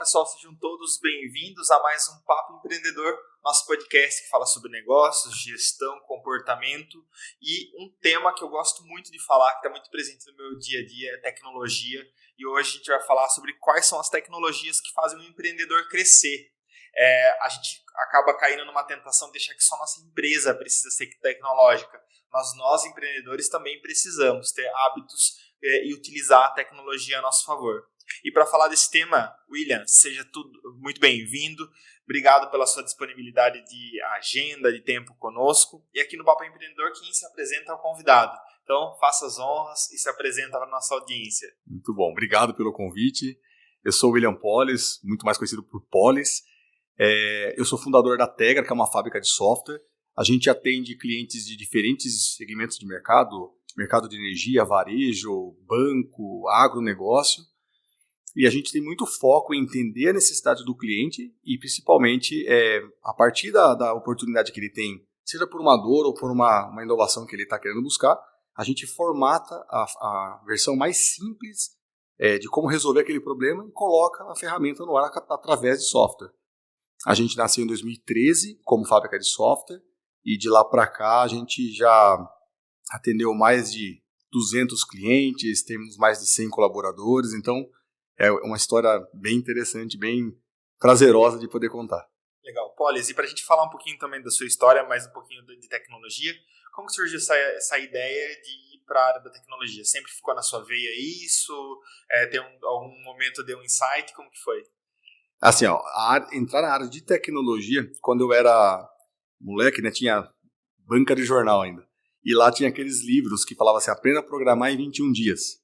pessoal, sejam todos bem-vindos a mais um Papo Empreendedor, nosso podcast que fala sobre negócios, gestão, comportamento e um tema que eu gosto muito de falar, que está muito presente no meu dia a dia, é tecnologia. E hoje a gente vai falar sobre quais são as tecnologias que fazem um empreendedor crescer. A gente acaba caindo numa tentação de deixar que só nossa empresa precisa ser tecnológica, mas nós empreendedores também precisamos ter hábitos e utilizar a tecnologia a nosso favor. E para falar desse tema, William, seja muito bem-vindo. Obrigado pela sua disponibilidade de agenda, de tempo conosco. E aqui no Papo Empreendedor, quem se apresenta é o convidado. Então, faça as honras e se apresenta para a nossa audiência. Muito bom, obrigado pelo convite. Eu sou o William Polis, muito mais conhecido por Polis. Eu sou fundador da Tegra, que é uma fábrica de software. A gente atende clientes de diferentes segmentos de mercado de energia, varejo, banco, agronegócio. E a gente tem muito foco em entender a necessidade do cliente e, principalmente, a partir da oportunidade que ele tem, seja por uma dor ou por uma inovação que ele está querendo buscar, a gente formata a versão mais simples de como resolver aquele problema e coloca a ferramenta no ar através de software. A gente nasceu em 2013 como fábrica de software e de lá para cá a gente já atendeu mais de 200 clientes, temos mais de 100 colaboradores, então é uma história bem interessante, bem prazerosa de poder contar. Legal. Polis, e para a gente falar um pouquinho também da sua história, mais um pouquinho de tecnologia, como surgiu essa ideia de ir para a área da tecnologia? Sempre ficou na sua veia isso? Algum momento deu um insight? Como que foi? Assim, entrar na área de tecnologia, quando eu era moleque, né, tinha banca de jornal ainda. E lá tinha aqueles livros que falavam assim, aprenda a programar em 21 dias.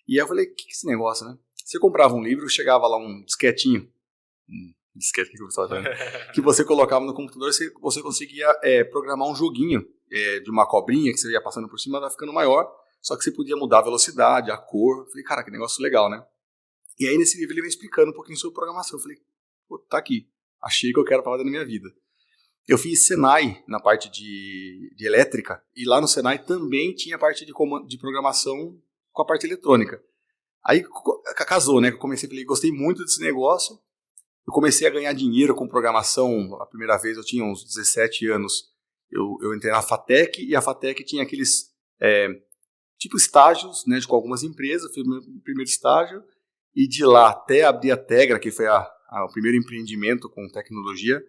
E aí eu falei, o que é esse negócio, né? Você comprava um livro, chegava lá um disquetinho, disquete que você colocava no computador, você conseguia programar um joguinho de uma cobrinha que você ia passando por cima, vai ficando maior, só que você podia mudar a velocidade, a cor. Eu falei, cara, que negócio legal, né? E aí nesse livro ele vem explicando um pouquinho sobre programação. Eu falei, pô, tá aqui, achei que eu quero fazer na minha vida. Eu fiz Senai na parte de elétrica, e lá no Senai também tinha a parte de programação com a parte eletrônica. Aí casou, né? Eu falei, gostei muito desse negócio. Eu comecei a ganhar dinheiro com programação. A primeira vez eu tinha uns 17 anos. Eu entrei na FATEC e a FATEC tinha aqueles tipo estágios, né, com algumas empresas. Fiz o meu primeiro estágio e de lá até abrir a Tegra, que foi o primeiro empreendimento com tecnologia,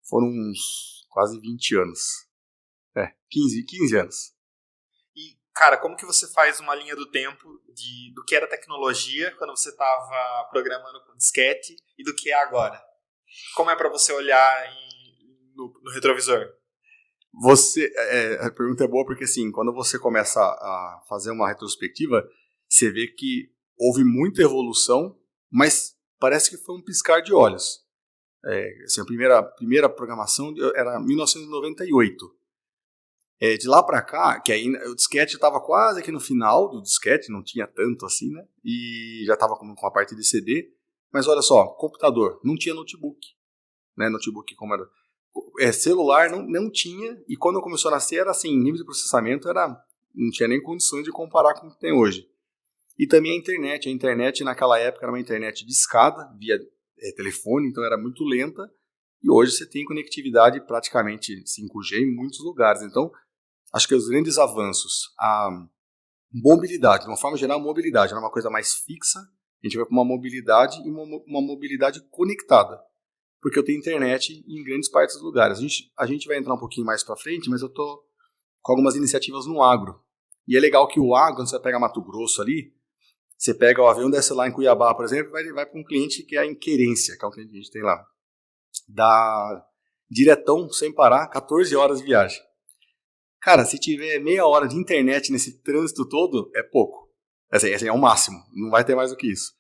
foram uns quase 20 anos. 15 anos. Cara, como que você faz uma linha do tempo do que era tecnologia quando você estava programando com disquete e do que é agora? Como é para você olhar no retrovisor? A pergunta é boa porque, assim, quando você começa a fazer uma retrospectiva, você vê que houve muita evolução, mas parece que foi um piscar de olhos. Assim, a primeira programação era 1998. De lá para cá, que aí o disquete estava quase aqui no final do disquete, não tinha tanto assim, né? E já estava com a parte de CD. Mas olha só, computador, não tinha notebook. Né? Notebook como era... celular não tinha, e quando começou a nascer era assim, nível de processamento não tinha nem condições de comparar com o que tem hoje. E também a internet naquela época era uma internet de escada, via telefone, então era muito lenta. E hoje você tem conectividade praticamente 5G em muitos lugares. Então, acho que os grandes avanços, a mobilidade, de uma forma geral, a mobilidade era uma coisa mais fixa, a gente vai para uma mobilidade e uma mobilidade conectada, porque eu tenho internet em grandes partes dos lugares. A gente vai entrar um pouquinho mais para frente, mas eu estou com algumas iniciativas no agro. E é legal que o agro, quando você pega Mato Grosso ali, você pega o avião, desce lá em Cuiabá, por exemplo, vai para um cliente que é em Querência, que é um cliente que a gente tem lá. Dá diretão, sem parar, 14 horas de viagem. Cara, se tiver meia hora de internet nesse trânsito todo, é pouco. Assim, é o máximo, não vai ter mais do que isso.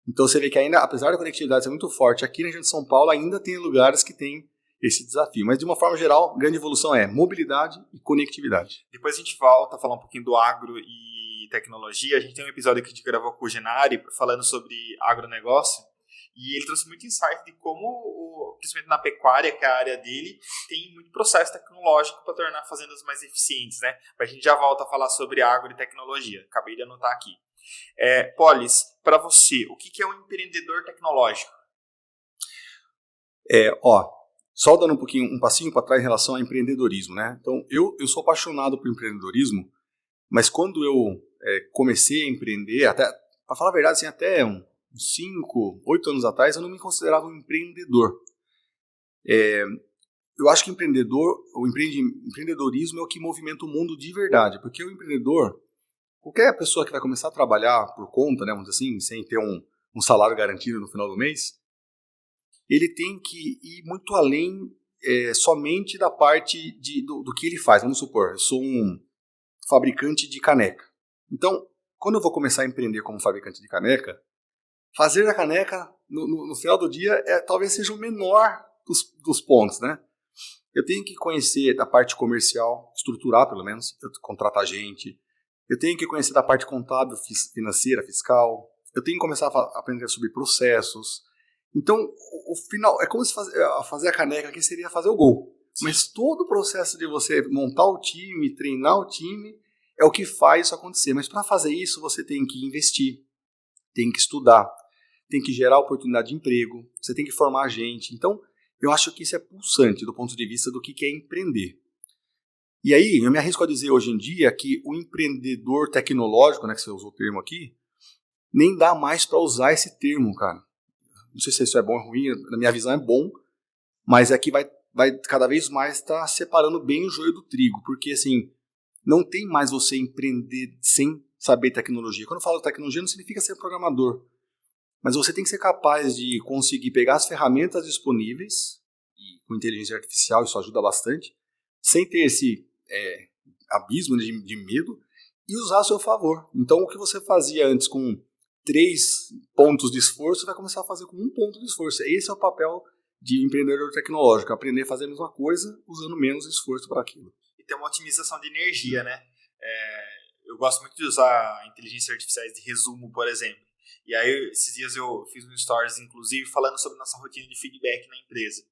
Então você vê que ainda, apesar da conectividade ser muito forte, aqui na região de São Paulo ainda tem lugares que tem esse desafio. Mas de uma forma geral, a grande evolução é mobilidade e conectividade. Depois a gente volta a falar um pouquinho do agro e tecnologia. A gente tem um episódio que a gente gravou com o Genari falando sobre agronegócio. E ele trouxe muito insight de como, principalmente na pecuária, que é a área dele, tem muito processo tecnológico para tornar fazendas mais eficientes, né? Mas a gente já volta a falar sobre agro e tecnologia. Acabei de anotar aqui. Polis, para você, o que é um empreendedor tecnológico? Só dando um passinho para trás em relação ao empreendedorismo, né? Então, eu sou apaixonado por empreendedorismo, mas quando eu comecei a empreender, até, para falar a verdade, assim, até uns 5, 8 anos atrás, eu não me considerava um empreendedor. Eu acho que o empreendedorismo é o que movimenta o mundo de verdade, porque o empreendedor, qualquer pessoa que vai começar a trabalhar por conta, né, vamos dizer assim, sem ter um salário garantido no final do mês, ele tem que ir muito além somente da parte do que ele faz. Vamos supor, eu sou um fabricante de caneca. Então, quando eu vou começar a empreender como fabricante de caneca, fazer a caneca no final do dia talvez seja o menor dos pontos, né? Eu tenho que conhecer da parte comercial, estruturar pelo menos, contratar gente. Eu tenho que conhecer da parte contábil, financeira, fiscal. Eu tenho que começar a aprender sobre processos. Então, o final, é como se fazer a caneca aqui seria fazer o gol. Sim. Mas todo o processo de você montar o time, treinar o time, é o que faz isso acontecer. Mas para fazer isso, você tem que investir, tem que estudar, tem que gerar oportunidade de emprego, você tem que formar gente. Então, eu acho que isso é pulsante do ponto de vista do que é empreender. E aí, eu me arrisco a dizer hoje em dia que o empreendedor tecnológico, né, que você usou o termo aqui, nem dá mais para usar esse termo, cara. Não sei se isso é bom ou ruim, na minha visão é bom, mas aqui vai cada vez mais estar separando bem o joio do trigo, porque assim, não tem mais você empreender sem saber tecnologia. Quando eu falo tecnologia, não significa ser programador, mas você tem que ser capaz de conseguir pegar as ferramentas disponíveis, e com inteligência artificial isso ajuda bastante, sem ter esse abismo de medo, e usar a seu favor. Então, o que você fazia antes com 3 pontos de esforço, vai começar a fazer com 1 ponto de esforço. Esse é o papel de um empreendedor tecnológico, aprender a fazer a mesma coisa usando menos esforço para aquilo. E tem uma otimização de energia, né? Eu gosto muito de usar inteligência artificiais de resumo, por exemplo. E aí, esses dias eu fiz um stories, inclusive, falando sobre nossa rotina de feedback na empresa.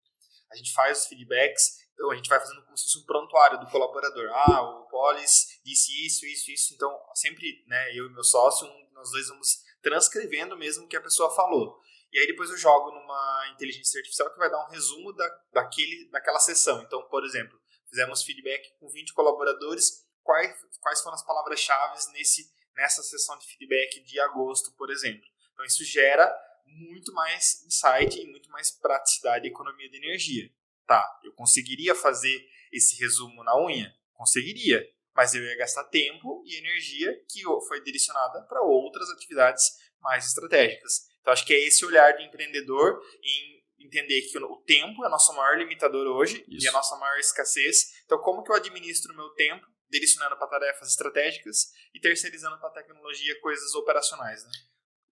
A gente faz os feedbacks, então a gente vai fazendo como se fosse um prontuário do colaborador. O Polis disse isso. Então, sempre, né, eu e meu sócio, nós dois vamos transcrevendo mesmo o que a pessoa falou. E aí depois eu jogo numa inteligência artificial que vai dar um resumo daquela sessão. Então, por exemplo, fizemos feedback com 20 colaboradores, quais foram as palavras-chave nessa sessão de feedback de agosto, por exemplo. Então isso gera muito mais insight e muito mais praticidade e economia de energia. Tá, eu conseguiria fazer esse resumo na unha? Conseguiria, mas eu ia gastar tempo e energia que foi direcionada para outras atividades mais estratégicas. Então, acho que é esse olhar do empreendedor em entender que o tempo é o nosso maior limitador hoje. Isso. E a nossa maior escassez. Então, como que eu administro o meu tempo, direcionando para tarefas estratégicas e terceirizando para a tecnologia coisas operacionais, né?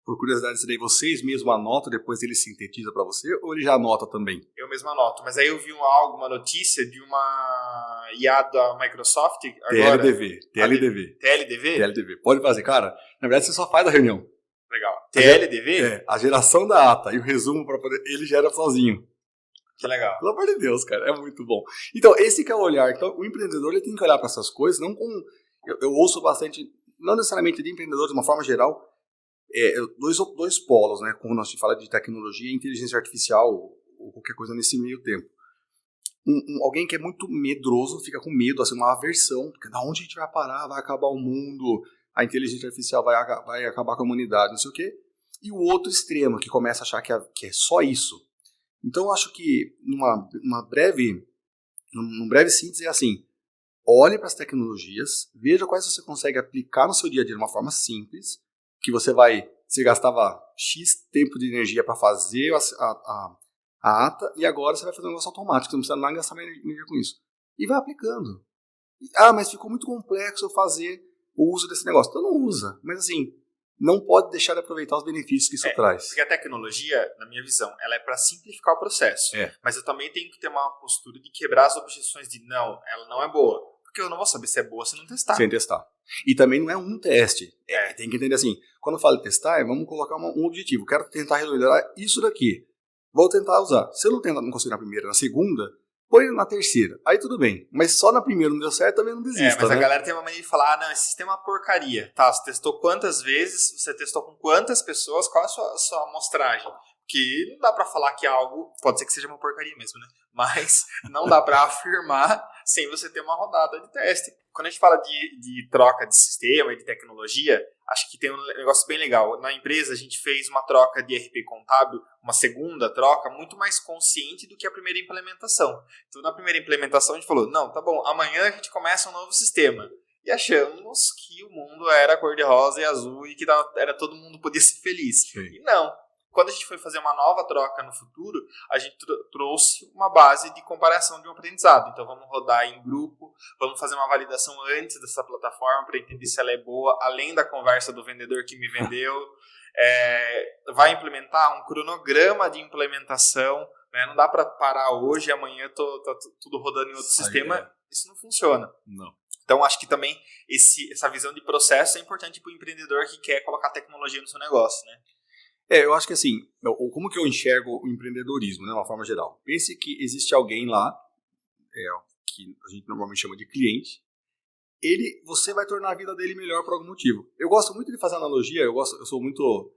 Por curiosidade, isso daí vocês mesmo anotam, depois ele sintetiza para você, ou ele já anota também? Eu mesmo anoto, mas aí eu vi uma notícia de uma IA da Microsoft agora. TLDV. Pode fazer, cara. Na verdade, você só faz a reunião. Legal. TLDV? A geração da ata e o resumo para poder. Ele gera sozinho. Que legal. Pelo amor de Deus, cara, é muito bom. Então, esse que é o olhar. Então, o empreendedor ele tem que olhar para essas coisas, não com. Eu ouço bastante, não necessariamente de empreendedores, de uma forma geral, dois polos, né? Como nós falamos de tecnologia e inteligência artificial, ou qualquer coisa nesse meio tempo. Alguém que é muito medroso, fica com medo, assim, uma aversão, porque da onde a gente vai parar, vai acabar o mundo, a inteligência artificial vai acabar com a humanidade, não sei o quê. E o outro extremo, que começa a achar que é só isso. Então, eu acho que num breve síntese é assim, olhe para as tecnologias, veja quais você consegue aplicar no seu dia a dia de uma forma simples, que você gastava X tempo de energia para fazer a ata, e agora você vai fazer um negócio automático, você não precisa nada gastar mais energia com isso. E vai aplicando. Mas ficou muito complexo eu fazer o uso desse negócio. Então não usa, mas assim, não pode deixar de aproveitar os benefícios que isso traz. Porque a tecnologia, na minha visão, ela é para simplificar o processo. Mas eu também tenho que ter uma postura de quebrar as objeções de não, ela não é boa. Porque eu não vou saber se é boa se não testar. Sem testar. E também não é um teste. Tem que entender assim, quando eu falo de testar, vamos colocar um objetivo. Quero tentar resolver isso daqui. Vou tentar usar. Se eu não conseguir na primeira, na segunda, põe na terceira. Aí tudo bem. Mas só na primeira não deu certo, também não desista. Mas a galera tem uma mania de falar, não, esse sistema é uma porcaria. Tá, você testou quantas vezes? Você testou com quantas pessoas? Qual é a sua amostragem? Que não dá para falar que algo, pode ser que seja uma porcaria mesmo, né? Mas não dá para afirmar sem você ter uma rodada de teste. Quando a gente fala de troca de sistema e de tecnologia, acho que tem um negócio bem legal. Na empresa, a gente fez uma troca de RP contábil, uma segunda troca, muito mais consciente do que a primeira implementação. Então, na primeira implementação, a gente falou, não, tá bom, amanhã a gente começa um novo sistema. E achamos que o mundo era cor-de-rosa e azul e que era todo mundo podia ser feliz. Sim. E não. Quando a gente foi fazer uma nova troca no futuro, a gente trouxe uma base de comparação de um aprendizado. Então, vamos rodar em grupo, vamos fazer uma validação antes dessa plataforma para entender se ela é boa, além da conversa do vendedor que me vendeu. Vai implementar um cronograma de implementação. Né? Não dá para parar hoje e amanhã tá tudo rodando em outro sistema. Isso não funciona. Não. Então, acho que também essa visão de processo é importante para o empreendedor que quer colocar tecnologia no seu negócio, né? Eu acho que assim, como que eu enxergo o empreendedorismo, né, de uma forma geral? Pense que existe alguém lá, que a gente normalmente chama de cliente, você vai tornar a vida dele melhor por algum motivo. Eu gosto muito de fazer analogia, eu sou muito,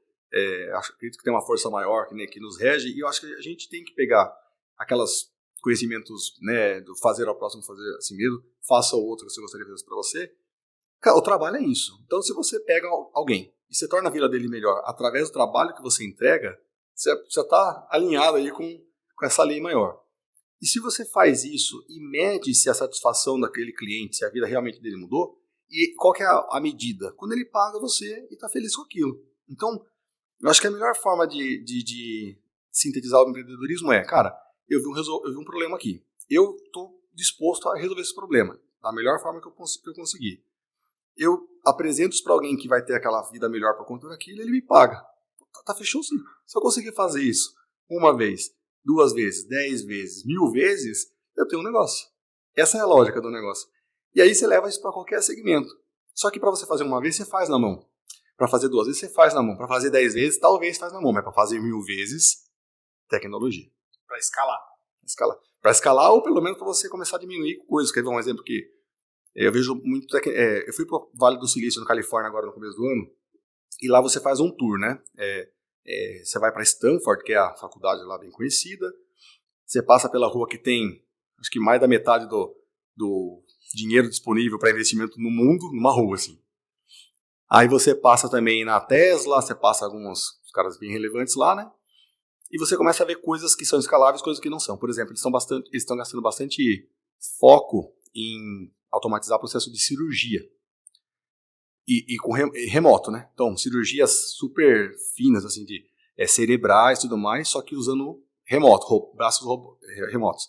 acredito que tem uma força maior que nos rege, e eu acho que a gente tem que pegar aquelas conhecimentos, né, do fazer ao próximo, fazer assim mesmo, faça o outro que você gostaria de fazer para você. Cara, o trabalho é isso. Então, se você pega alguém e você torna a vida dele melhor através do trabalho que você entrega, você está alinhado aí com essa lei maior. E se você faz isso e mede se a satisfação daquele cliente, se a vida realmente dele mudou, e qual que é a medida? Quando ele paga você e está feliz com aquilo. Então, eu acho que a melhor forma de sintetizar o empreendedorismo cara, eu vi um problema aqui. Eu estou disposto a resolver esse problema da melhor forma que eu conseguir. Eu apresento isso para alguém que vai ter aquela vida melhor por conta daquilo, ele me paga. Tá fechou sim. Se eu conseguir fazer isso uma vez, 2 vezes, 10 vezes, 1000 vezes, eu tenho um negócio. Essa é a lógica do negócio. E aí você leva isso para qualquer segmento. Só que para você fazer uma vez, você faz na mão. Para fazer 2 vezes, você faz na mão. Para fazer 10 vezes, talvez faz na mão. Mas para fazer 1000 vezes, tecnologia. Para escalar. Para escalar ou pelo menos para você começar a diminuir coisas. Quer ver um exemplo que eu vejo muito... eu fui para o Vale do Silício, no Califórnia, agora no começo do ano. E lá você faz um tour, né? Você vai para Stanford, que é a faculdade lá bem conhecida. Você passa pela rua que tem, acho que mais da metade do dinheiro disponível para investimento no mundo, numa rua, assim. Aí você passa também na Tesla, você passa alguns caras bem relevantes lá, né? E você começa a ver coisas que são escaláveis, coisas que não são. Por exemplo, eles estão gastando bastante foco em automatizar o processo de cirurgia. E com remoto, né? Então, cirurgias super finas, assim, de cerebrais e tudo mais, só que usando braços remotos.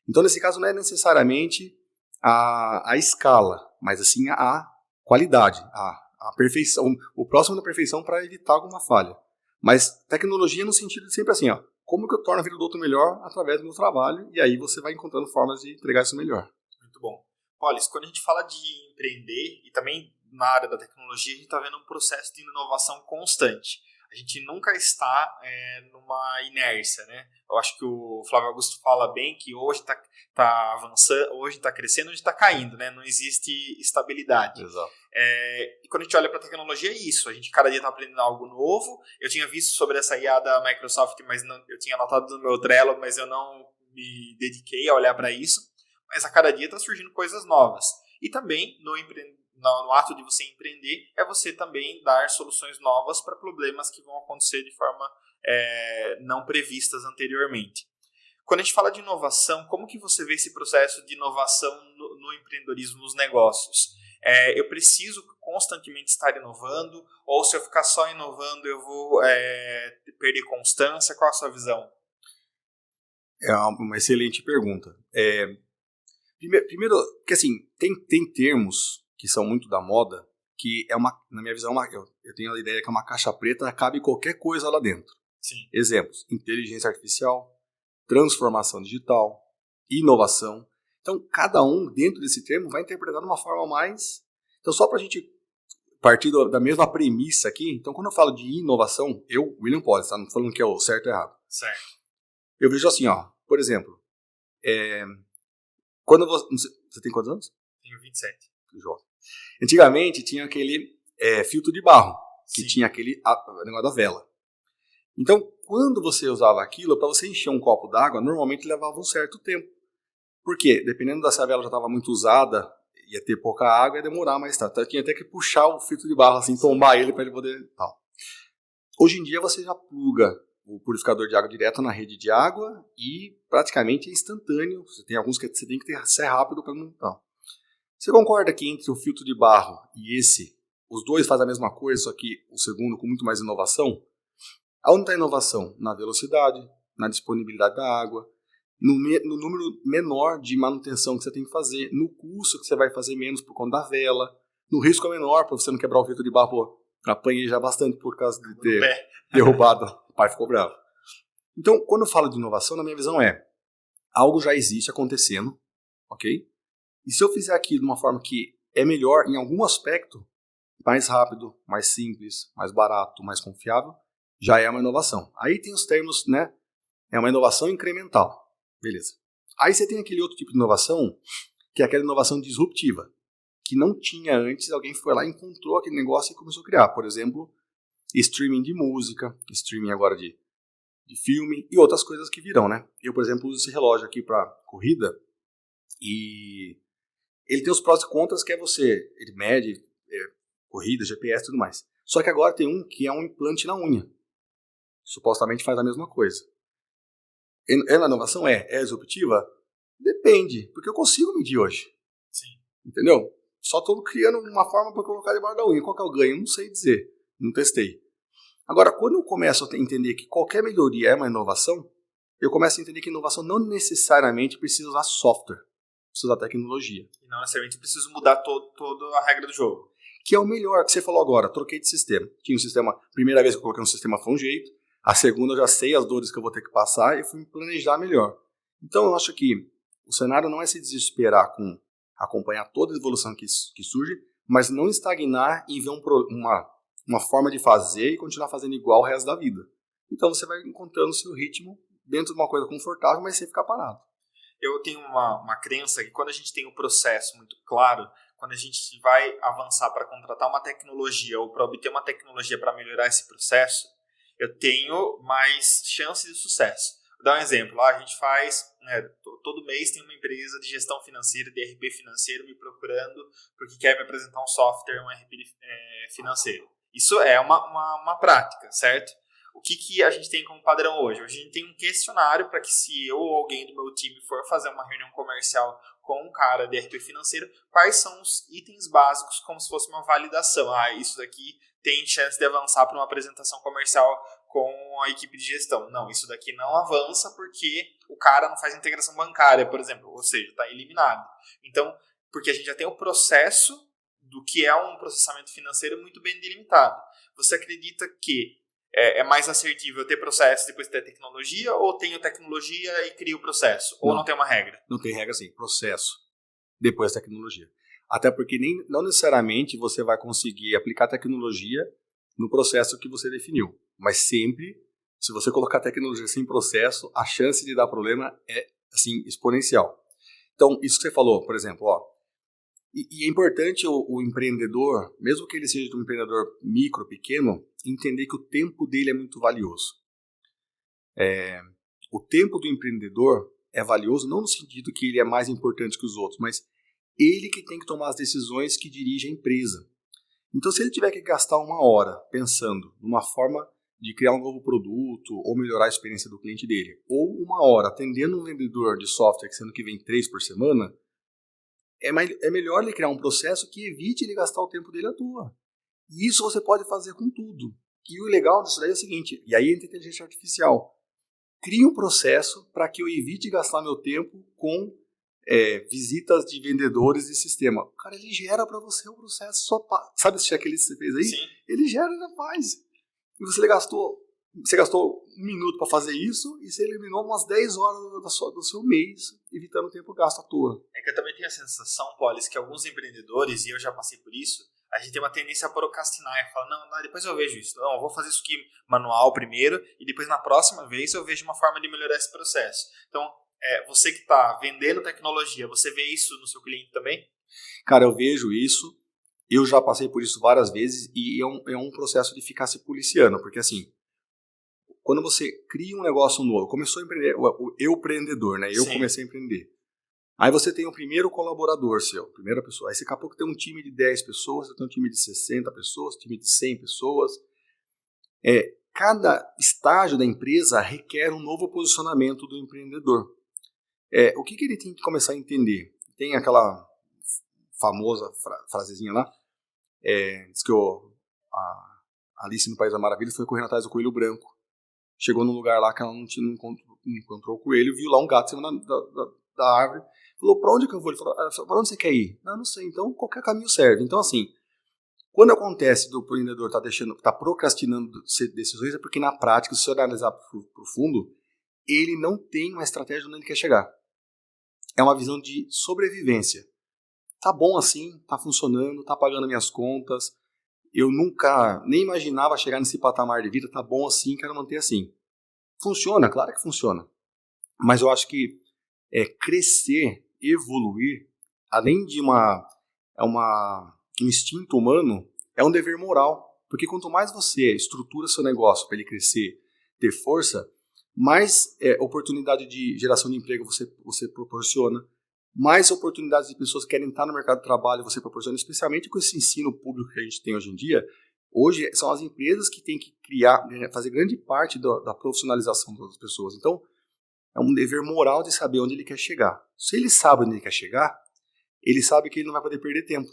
Então, nesse caso, não é necessariamente a escala, mas assim a qualidade, a perfeição, o próximo da perfeição para evitar alguma falha. Mas tecnologia no sentido de sempre assim, como que eu torno a vida do outro melhor através do meu trabalho, e aí você vai encontrando formas de entregar isso melhor. Muito bom. Polis, quando a gente fala de empreender, e também na área da tecnologia, a gente está vendo um processo de inovação constante. A gente nunca está numa inércia, né? Eu acho que o Flávio Augusto fala bem que hoje está avançando, hoje está crescendo, hoje está caindo, né? Não existe estabilidade. Exato. E quando a gente olha para a tecnologia, é isso. A gente cada dia está aprendendo algo novo. Eu tinha visto sobre essa IA da Microsoft, mas eu tinha anotado no meu Trello, mas eu não me dediquei a olhar para isso. Mas a cada dia está surgindo coisas novas. E também no ato de você empreender, é você também dar soluções novas para problemas que vão acontecer de forma não previstas anteriormente. Quando a gente fala de inovação, como que você vê esse processo de inovação no empreendedorismo, nos negócios? Eu preciso constantemente estar inovando, ou se eu ficar só inovando, eu vou perder constância? Qual a sua visão? É uma excelente pergunta. Primeiro, porque assim, tem termos que são muito da moda, que na minha visão, eu tenho a ideia que é uma caixa preta, cabe qualquer coisa lá dentro. Sim. Exemplos: inteligência artificial, transformação digital, inovação. Então, cada um dentro desse termo vai interpretar de uma forma mais... Então, só para a gente partir da mesma premissa aqui, então quando eu falo de inovação, William Polis, tá? Não falando que é o certo ou errado. Certo. Eu vejo assim, por exemplo, quando você tem quantos anos? Tenho 27. Jovem. Antigamente tinha aquele filtro de barro, que Sim. tinha aquele negócio da vela. Então, quando você usava aquilo, para você encher um copo d'água, normalmente levava um certo tempo. Por quê? Dependendo da se a vela já estava muito usada, ia ter pouca água e ia demorar mais tarde. Então, tinha até que puxar o filtro de barro, assim, tomar ele para ele poder... Tal. Hoje em dia você já pluga o purificador de água direto na rede de água e praticamente é instantâneo. Você tem alguns que você tem que ser rápido para não... Tal. Você concorda que entre o filtro de barro e esse, os dois fazem a mesma coisa, só que o segundo com muito mais inovação? Aonde está a inovação? Na velocidade, na disponibilidade da água, no número menor de manutenção que você tem que fazer, no custo que você vai fazer menos por conta da vela, no risco menor para você não quebrar o filtro de barro. Pô, apanhei já bastante por causa de ter derrubado. O pai ficou bravo. Então, quando eu falo de inovação, na minha visão algo já existe acontecendo, ok? E se eu fizer aquilo de uma forma que é melhor em algum aspecto, mais rápido, mais simples, mais barato, mais confiável, já é uma inovação. Aí tem os termos, né? É uma inovação incremental. Beleza. Aí você tem aquele outro tipo de inovação, que é aquela inovação disruptiva, que não tinha antes, alguém foi lá, encontrou aquele negócio e começou a criar. Por exemplo, streaming de música, streaming agora de filme e outras coisas que virão, né? Eu, por exemplo, uso esse relógio aqui para corrida e ele tem os prós e contras, que é ele mede corrida, GPS e tudo mais. Só que agora tem um que é um implante na unha. Supostamente faz a mesma coisa. É uma inovação? É disruptiva? Depende, porque eu consigo medir hoje. Sim. Entendeu? Só estou criando uma forma para colocar debaixo da unha. Qual que é o ganho? Não sei dizer. Não testei. Agora, quando eu começo a entender que qualquer melhoria é uma inovação, eu começo a entender que inovação não necessariamente precisa usar software. Precisa usar tecnologia. E não necessariamente preciso mudar toda a regra do jogo. Que é o melhor, que você falou agora, troquei de sistema. Tinha um sistema, primeira vez que eu coloquei um sistema foi um jeito, a segunda eu já sei as dores que eu vou ter que passar e fui me planejar melhor. Então eu acho que o cenário não é se desesperar com acompanhar toda a evolução que surge, mas não estagnar e ver uma forma de fazer e continuar fazendo igual o resto da vida. Então você vai encontrando o seu ritmo dentro de uma coisa confortável, mas sem ficar parado. Eu tenho uma crença que quando a gente tem um processo muito claro, quando a gente vai avançar para contratar uma tecnologia ou para obter uma tecnologia para melhorar esse processo, eu tenho mais chances de sucesso. Vou dar um exemplo. A gente faz, todo mês tem uma empresa de gestão financeira, de RP financeiro, me procurando porque quer me apresentar um software, um RP financeiro. Isso é uma prática, certo? O que a gente tem como padrão hoje? Hoje a gente tem um questionário para que se eu ou alguém do meu time for fazer uma reunião comercial com um cara de RP financeiro, quais são os itens básicos como se fosse uma validação. Isso daqui tem chance de avançar para uma apresentação comercial com a equipe de gestão. Não, isso daqui não avança porque o cara não faz integração bancária, por exemplo, ou seja, está eliminado. Então, porque a gente já tem o processo do que é um processamento financeiro muito bem delimitado. Você acredita que é mais assertível ter processo depois ter tecnologia, ou tenho tecnologia e crio o processo? Ou não tem uma regra? Não tem regra, sim. Processo, depois tecnologia. Até porque não necessariamente você vai conseguir aplicar tecnologia no processo que você definiu. Mas sempre, se você colocar tecnologia sem processo, a chance de dar problema é assim, exponencial. Então, isso que você falou, por exemplo, e é importante o empreendedor, mesmo que ele seja um empreendedor micro, pequeno, entender que o tempo dele é muito valioso. O tempo do empreendedor é valioso não no sentido que ele é mais importante que os outros, mas ele que tem que tomar as decisões que dirige a empresa. Então, se ele tiver que gastar 1 hora pensando numa forma de criar um novo produto ou melhorar a experiência do cliente dele, ou 1 hora atendendo um vendedor de software, sendo que vem 3 por semana, é melhor ele criar um processo que evite ele gastar o tempo dele à toa. E isso você pode fazer com tudo. E o legal disso daí é o seguinte, e aí entra a inteligência artificial. Crie um processo para que eu evite gastar meu tempo com visitas de vendedores de sistema. O cara, ele gera para você o processo. Sabe esse checklist que você fez aí? Sim. Ele gera e já faz. E você gastou 1 minuto para fazer isso e você eliminou umas 10 horas do seu mês, evitando tempo gasto à toa. É que eu também tenho a sensação, Polis, que alguns empreendedores, e eu já passei por isso, a gente tem uma tendência a procrastinar e falar, não, depois eu vejo isso. Não, eu vou fazer isso aqui manual primeiro e depois na próxima vez eu vejo uma forma de melhorar esse processo. Então, você que está vendendo tecnologia, você vê isso no seu cliente também? Cara, eu vejo isso, eu já passei por isso várias vezes e é um processo de ficar se policiando, porque assim, quando você cria um negócio novo, começou a empreender, o eu empreendedor, né? Eu Sim. comecei a empreender. Aí você tem o primeiro colaborador seu, primeira pessoa. Aí você daqui a pouco tem um time de 10 pessoas, você tem um time de 60 pessoas, um time de 100 pessoas. Cada estágio da empresa requer um novo posicionamento do empreendedor. O que ele tem que começar a entender? Tem aquela famosa frasezinha lá, diz que a Alice no País da Maravilha foi correndo atrás do coelho branco. Chegou num lugar lá que ela não encontrou o coelho, viu lá um gato em cima da árvore, falou, pra onde que eu vou? Ele falou, pra onde você quer ir? Não sei, então qualquer caminho serve. Então assim, quando acontece do empreendedor tá procrastinando decisões, é porque na prática, se você analisar pro fundo, ele não tem uma estratégia onde ele quer chegar. É uma visão de sobrevivência. Tá bom assim, tá funcionando, tá pagando minhas contas, eu nunca nem imaginava chegar nesse patamar de vida, tá bom assim, quero manter assim. Funciona? Claro que funciona. Mas eu acho que crescer, evoluir, além de um instinto humano, é um dever moral. Porque quanto mais você estrutura seu negócio para ele crescer, ter força, mais oportunidade de geração de emprego você proporciona, mais oportunidades de pessoas que querem estar no mercado de trabalho você proporciona, especialmente com esse ensino público que a gente tem hoje em dia. Hoje são as empresas que têm que fazer grande parte da profissionalização das pessoas. Então, é um dever moral de saber onde ele quer chegar. Se ele sabe onde ele quer chegar, ele sabe que ele não vai poder perder tempo.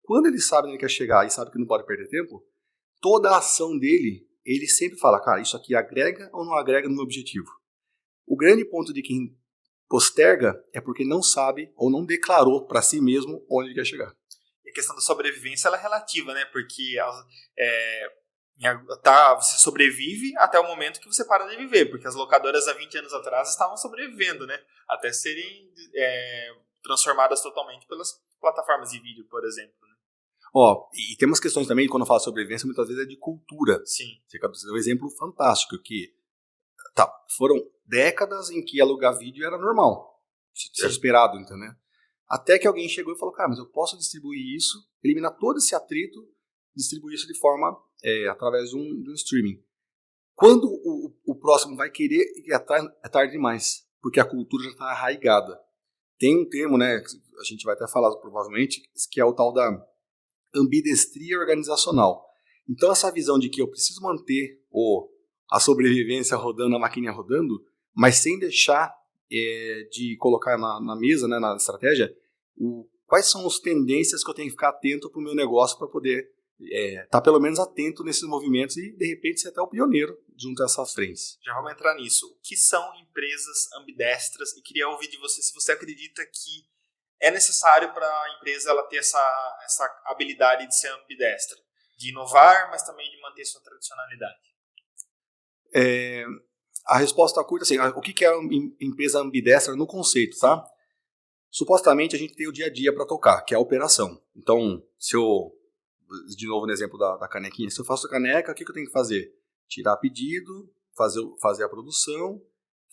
Quando ele sabe onde ele quer chegar e sabe que não pode perder tempo, toda a ação dele, ele sempre fala, cara, isso aqui agrega ou não agrega no meu objetivo? O grande ponto de quem posterga é porque não sabe ou não declarou para si mesmo onde ele quer chegar. E a questão da sobrevivência ela é relativa, né? Porque você sobrevive até o momento que você para de viver, porque as locadoras há 20 anos atrás estavam sobrevivendo, né? Até serem transformadas totalmente pelas plataformas de vídeo, por exemplo. Né? E tem umas questões também, quando eu falo sobrevivência, muitas vezes é de cultura. Sim. Você acabou de dizer um exemplo fantástico, que foram décadas em que alugar vídeo era normal, era esperado, entendeu? Até que alguém chegou e falou, cara, mas eu posso distribuir isso, eliminar todo esse atrito, distribuir isso de forma, através de um streaming. Quando o próximo vai querer ir atrás, é tarde demais, porque a cultura já está arraigada. Tem um termo, né, a gente vai até falar provavelmente, que é o tal da ambidestria organizacional. Então essa visão de que eu preciso manter a sobrevivência rodando, a maquininha rodando, mas sem deixar de colocar na mesa, né, na estratégia, quais são as tendências que eu tenho que ficar atento para o meu negócio para poder estar pelo menos atento nesses movimentos e de repente ser até o pioneiro junto a essas frentes. Já vamos entrar nisso. O que são empresas ambidestras? E queria ouvir de você se você acredita que é necessário para a empresa ela ter essa habilidade de ser ambidestra, de inovar, mas também de manter sua tradicionalidade. A resposta curta, assim, o que é empresa ambidestra no conceito, tá? Supostamente a gente tem o dia a dia para tocar, que é a operação. Então, de novo no exemplo da canequinha, se eu faço a caneca, o que eu tenho que fazer? Tirar pedido, fazer a produção,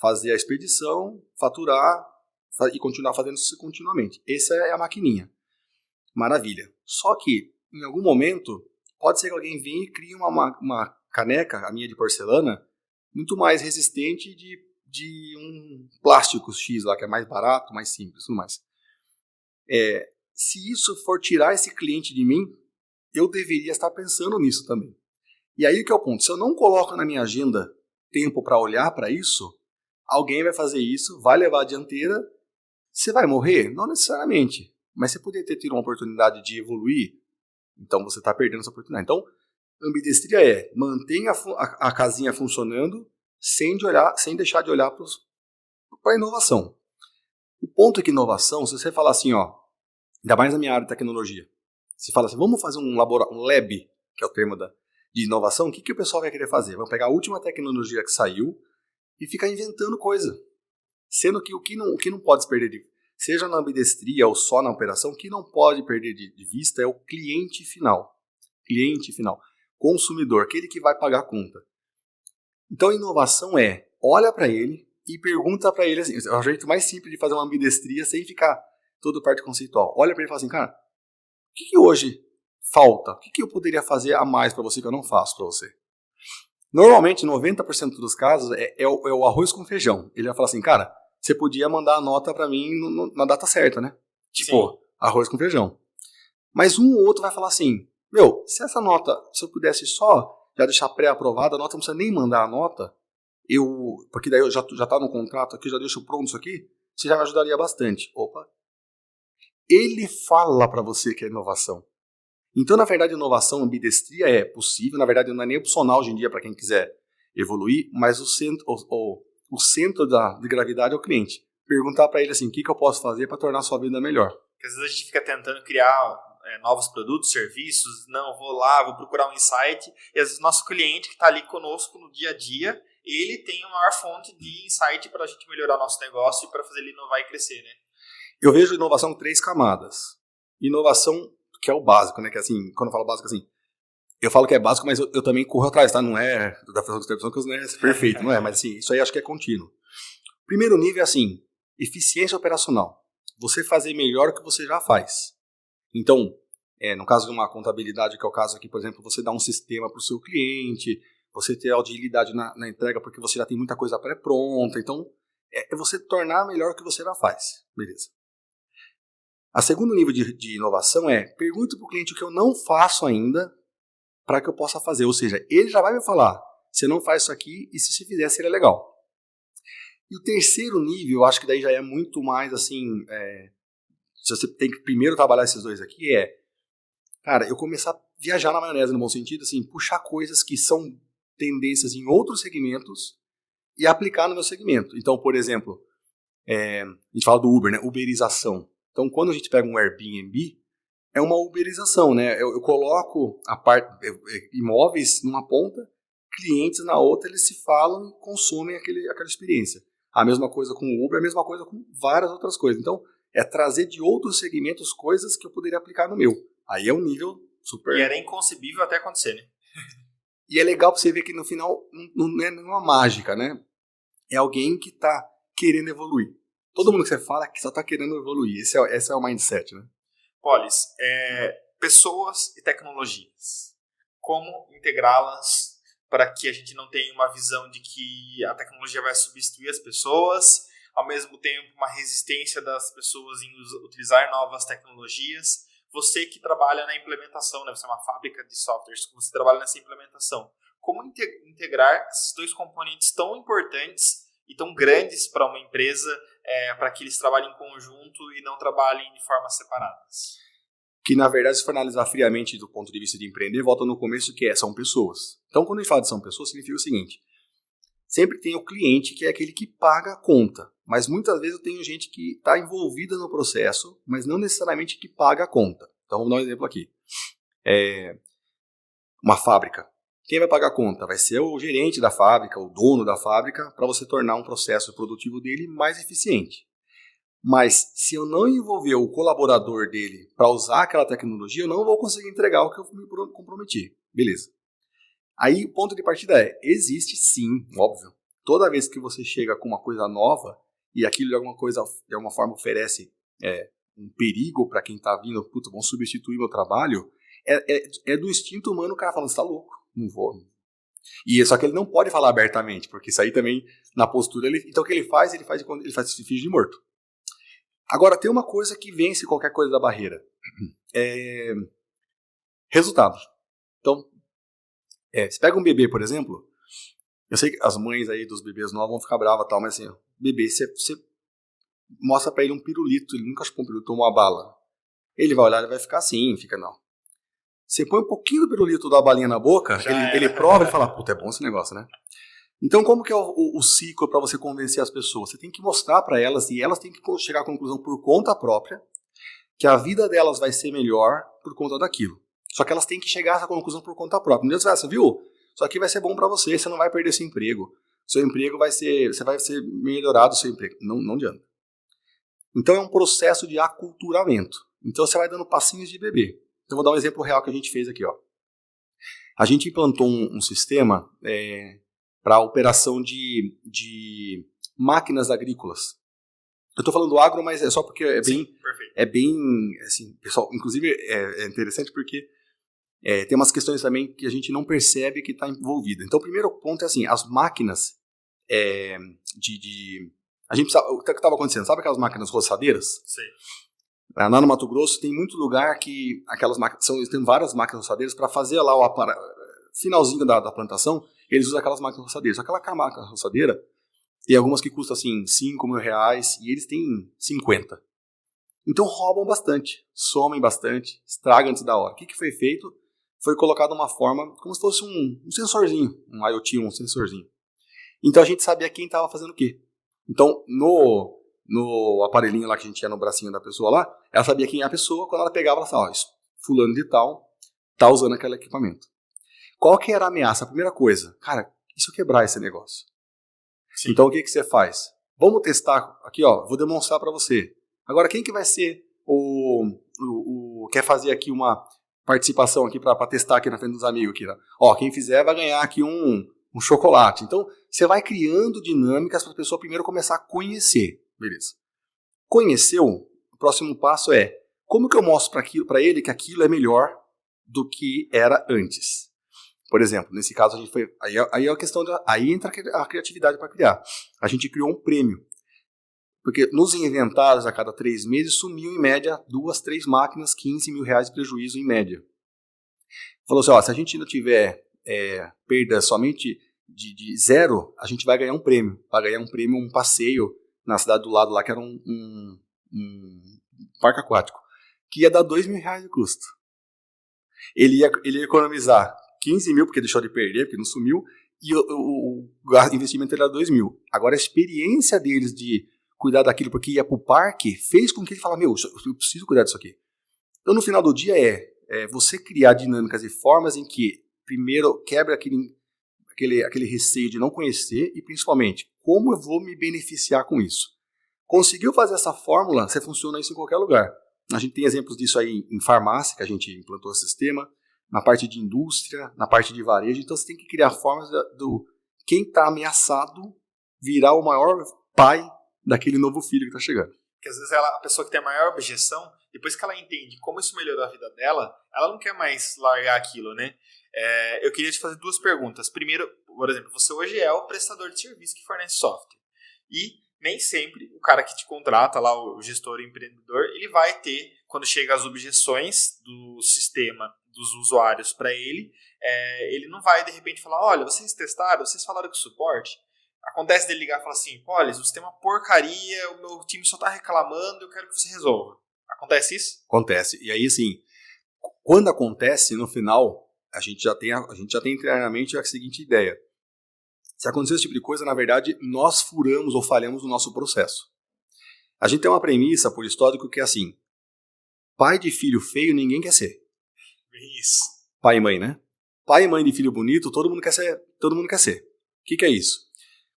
fazer a expedição, faturar e continuar fazendo isso continuamente. Essa é a maquininha. Maravilha. Só que, em algum momento, pode ser que alguém venha e crie uma caneca, a minha de porcelana, muito mais resistente de um plástico X lá, que é mais barato, mais simples, tudo mais. Se isso for tirar esse cliente de mim, eu deveria estar pensando nisso também. E aí que é o ponto. Se eu não coloco na minha agenda tempo para olhar para isso, alguém vai fazer isso, vai levar a dianteira, você vai morrer? Não necessariamente. Mas você poderia ter tido uma oportunidade de evoluir, então você está perdendo essa oportunidade. Então, ambidestria mantenha a casinha funcionando sem deixar de olhar para a inovação. O ponto é que inovação, se você falar assim, ainda mais na minha área de tecnologia, você fala assim, vamos fazer um lab, que é o termo de inovação, o que o pessoal vai querer fazer? Vamos pegar a última tecnologia que saiu e ficar inventando coisa. Sendo que o que não pode se perder seja na ambidestria ou só na operação, o que não pode perder de vista é o cliente final. Consumidor, aquele que vai pagar a conta. Então a inovação olha para ele e pergunta para ele assim, é o jeito mais simples de fazer uma ambidestria sem ficar todo parte conceitual. Olha para ele e fala assim, cara, o que hoje falta? O que eu poderia fazer a mais para você que eu não faço para você? Normalmente, 90% dos casos, é o arroz com feijão. Ele vai falar assim, cara, você podia mandar a nota para mim na data certa, né? Tipo, sim, arroz com feijão. Mas um ou outro vai falar assim, se essa nota, se eu pudesse só já deixar pré-aprovada, a nota não precisa nem mandar a nota, porque daí eu já tá no contrato aqui, já deixo pronto isso aqui, você já me ajudaria bastante. Opa. Ele fala para você que é inovação. Então, na verdade, inovação, ambidestria é possível, na verdade não é nem opcional hoje em dia para quem quiser evoluir, mas o centro de gravidade é o cliente. Perguntar para ele assim, o que eu posso fazer para tornar a sua vida melhor. Porque às vezes a gente fica tentando criar novos produtos, serviços, vou procurar um insight, e às vezes nosso cliente que está ali conosco no dia a dia, ele tem a maior fonte de insight para a gente melhorar nosso negócio e para fazer ele inovar e crescer, né? Eu vejo inovação em 3 camadas. Inovação, que é o básico, né? Que assim, quando eu falo básico, assim, eu falo que é básico, mas eu também corro atrás, tá? Não é da função de distribuição que não é perfeito, não é? Mas assim, isso aí acho que é contínuo. Primeiro nível é assim, eficiência operacional. Você fazer melhor o que você já faz. Então, no caso de uma contabilidade, que é o caso aqui, por exemplo, você dá um sistema para o seu cliente, você ter agilidade na entrega porque você já tem muita coisa pré-pronta. Então, é você tornar melhor o que você já faz. Beleza. A segundo nível de inovação é, pergunte para o cliente o que eu não faço ainda para que eu possa fazer. Ou seja, ele já vai me falar, você não faz isso aqui e se você fizer seria legal. E o terceiro nível, eu acho que daí já é muito mais assim, se você tem que primeiro trabalhar esses dois aqui, cara, eu começar a viajar na maionese no bom sentido, assim, puxar coisas que são tendências em outros segmentos e aplicar no meu segmento. Então, por exemplo, a gente fala do Uber, né? Uberização. Então, quando a gente pega um Airbnb, é uma uberização, né? Eu coloco imóveis numa ponta, clientes na outra, eles se falam e consomem aquela experiência. A mesma coisa com o Uber, a mesma coisa com várias outras coisas. Então, é trazer de outros segmentos coisas que eu poderia aplicar no meu. Aí é um nível super... E era inconcebível até acontecer, né? E é legal pra você ver que no final não é nenhuma mágica, né? É alguém que tá querendo evoluir. Todo mundo que você fala que só tá querendo evoluir. Esse é o mindset, né? Polis, pessoas e tecnologias. Como integrá-las para que a gente não tenha uma visão de que a tecnologia vai substituir as pessoas, ao mesmo tempo uma resistência das pessoas em utilizar novas tecnologias. Você que trabalha na implementação, né? Você é uma fábrica de softwares, você trabalha nessa implementação. Como integrar esses dois componentes tão importantes e tão grandes para uma empresa, para que eles trabalhem em conjunto e não trabalhem de formas separadas? Que, na verdade, se for analisar friamente do ponto de vista de empreender, volta no começo que são pessoas. Então, quando a gente fala de são pessoas, significa o seguinte, sempre tem o cliente que é aquele que paga a conta, mas muitas vezes eu tenho gente que está envolvida no processo, mas não necessariamente que paga a conta. Então, vamos dar um exemplo aqui. Uma fábrica. Quem vai pagar a conta? Vai ser o gerente da fábrica, o dono da fábrica, para você tornar um processo produtivo dele mais eficiente. Mas se eu não envolver o colaborador dele para usar aquela tecnologia, eu não vou conseguir entregar o que eu me comprometi. Beleza. Aí o ponto de partida existe sim, óbvio. Toda vez que você chega com uma coisa nova e aquilo de alguma forma oferece um perigo para quem está vindo, vão substituir meu trabalho, é do instinto humano o cara falando, você está louco, não vou. E só que ele não pode falar abertamente, porque isso aí também, na postura, então o que ele faz se finge de morto. Agora, tem uma coisa que vence qualquer coisa da barreira. Resultados. Então, você pega um bebê, por exemplo, eu sei que as mães aí dos bebês novos vão ficar bravas e tal, mas assim, bebê, você mostra pra ele um pirulito, ele nunca chupou um pirulito, tomou uma bala. Ele vai olhar e vai ficar assim, fica não. Você põe um pouquinho do pirulito da balinha na boca, ele prova e fala, puta, é bom esse negócio, né? Então, como que é o ciclo para você convencer as pessoas? Você tem que mostrar para elas, e elas têm que chegar à conclusão por conta própria, que a vida delas vai ser melhor por conta daquilo. Só que elas têm que chegar a essa conclusão por conta própria. Não adianta você viu? Isso aqui vai ser bom para você não vai perder seu emprego. Seu emprego você vai ser melhorado, seu emprego. Não adianta. Então, é um processo de aculturamento. Então, você vai dando passinhos de bebê. Então, vou dar um exemplo real que a gente fez aqui. Ó. A gente implantou um sistema para operação de máquinas agrícolas. Eu estou falando do agro, mas é só porque é bem, assim, pessoal, inclusive é interessante porque tem umas questões também que a gente não percebe que está envolvida. Então, o primeiro ponto é assim, as máquinas a gente sabe, o que estava acontecendo, sabe aquelas máquinas roçadeiras? Sim. Lá no Mato Grosso tem muito lugar que aquelas máquinas, tem várias máquinas roçadeiras para fazer lá o finalzinho da plantação, eles usam aquelas máquinas roçadeiras. Aquela máquina roçadeira tem algumas que custam assim 5 mil reais e eles têm 50. Então roubam bastante, somem bastante, estragam antes da hora. O que foi feito? Foi colocado uma forma como se fosse um sensorzinho, um IoT, um sensorzinho. Então a gente sabia quem estava fazendo o quê. Então no aparelhinho lá que a gente tinha no bracinho da pessoa lá, ela sabia quem é a pessoa, quando ela pegava, ela falava, fulano de tal, tá usando aquele equipamento. Qual que era a ameaça? A primeira coisa, cara, e se eu quebrar esse negócio? Sim. Então o que você faz? Vamos testar aqui, vou demonstrar para você. Agora, quem que vai ser quer fazer aqui uma participação aqui para testar aqui na frente dos amigos aqui, né? Quem fizer vai ganhar aqui um chocolate. Então, você vai criando dinâmicas para a pessoa primeiro começar a conhecer. Beleza. Conheceu, o próximo passo é como que eu mostro para ele que aquilo é melhor do que era antes. Por exemplo, nesse caso a gente foi... Aí é a questão aí entra a criatividade para criar. A gente criou um prêmio. Porque nos inventários, a cada 3 meses, sumiu em média 2, 3 máquinas, 15 mil reais de prejuízo em média. Falou assim, se a gente não tiver perda somente de 0, a gente vai ganhar um prêmio. Vai ganhar um prêmio, um passeio na cidade do lado lá, que era um parque aquático, que ia dar 2 mil reais de custo. Ele ia economizar 15 mil, porque deixou de perder, porque não sumiu, e o investimento era 2 mil. Agora, a experiência deles de cuidar daquilo porque ia para o parque fez com que ele falasse, eu preciso cuidar disso aqui. Então, no final do dia, você criar dinâmicas e formas em que, primeiro, quebra aquele receio de não conhecer e, principalmente, como eu vou me beneficiar com isso. Conseguiu fazer essa fórmula, você funciona isso em qualquer lugar. A gente tem exemplos disso aí em farmácia, que a gente implantou o sistema, na parte de indústria, na parte de varejo. Então, você tem que criar formas do quem está ameaçado virar o maior pai daquele novo filho que está chegando. Porque às vezes a pessoa que tem a maior objeção, depois que ela entende como isso melhorou a vida dela, ela não quer mais largar aquilo, né? Eu queria te fazer 2 perguntas. Primeiro, por exemplo, você hoje é o prestador de serviço que fornece software. E nem sempre o cara que te contrata, lá o gestor, o empreendedor, ele vai ter, quando chega as objeções do sistema, dos usuários para ele não vai de repente falar, olha, vocês testaram, vocês falaram com o suporte. Acontece dele ligar e falar assim, olha, o sistema é uma porcaria, o meu time só está reclamando, eu quero que você resolva. Acontece isso? Acontece. E aí, assim, quando acontece, no final, a gente já tem internamente a seguinte ideia. Se acontecer esse tipo de coisa, na verdade, nós furamos ou falhamos no nosso processo. A gente tem uma premissa por histórico que é assim, pai de filho feio ninguém quer ser. Isso. Pai e mãe, né? Pai e mãe de filho bonito, todo mundo quer ser. O que é isso?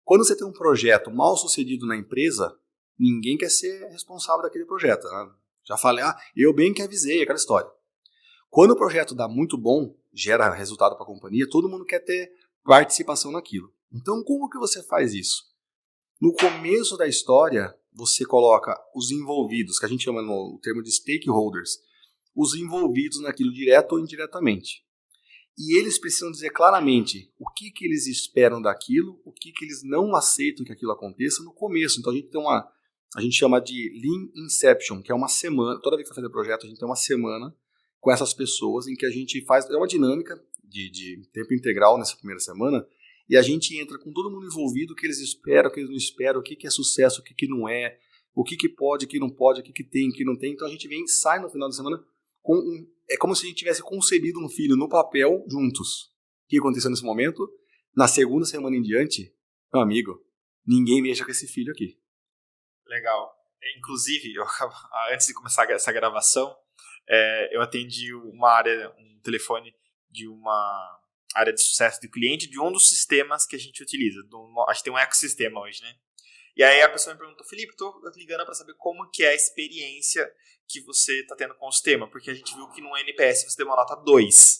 Quando você tem um projeto mal sucedido na empresa, ninguém quer ser responsável daquele projeto. Né? Já falei, eu bem que avisei, aquela história. Quando o projeto dá muito bom, gera resultado para a companhia, todo mundo quer ter participação naquilo. Então, como que você faz isso? No começo da história, você coloca os envolvidos, que a gente chama no termo de stakeholders, os envolvidos naquilo direto ou indiretamente. E eles precisam dizer claramente o que eles esperam daquilo, o que eles não aceitam que aquilo aconteça no começo. Então a gente chama de Lean Inception, que é uma semana, toda vez que vai fazer projeto, a gente tem uma semana com essas pessoas em que a gente faz, é uma dinâmica de tempo integral nessa primeira semana, e a gente entra com todo mundo envolvido, o que eles esperam, o que eles não esperam, o que é sucesso, o que não é, o que pode, o que não pode, o que tem, o que não tem. Então a gente sai no final da semana é como se a gente tivesse concebido um filho no papel juntos. O que aconteceu nesse momento? Na segunda semana em diante, meu amigo, ninguém mexa com esse filho aqui. Legal. Inclusive, antes de começar essa gravação, eu atendi um telefone de uma área de sucesso de cliente de um dos sistemas que a gente utiliza. A gente tem um ecossistema hoje, né? E aí a pessoa me perguntou, Felipe, estou ligando para saber como que é a experiência que você está tendo com o sistema, porque a gente viu que no NPS você deu uma nota 2.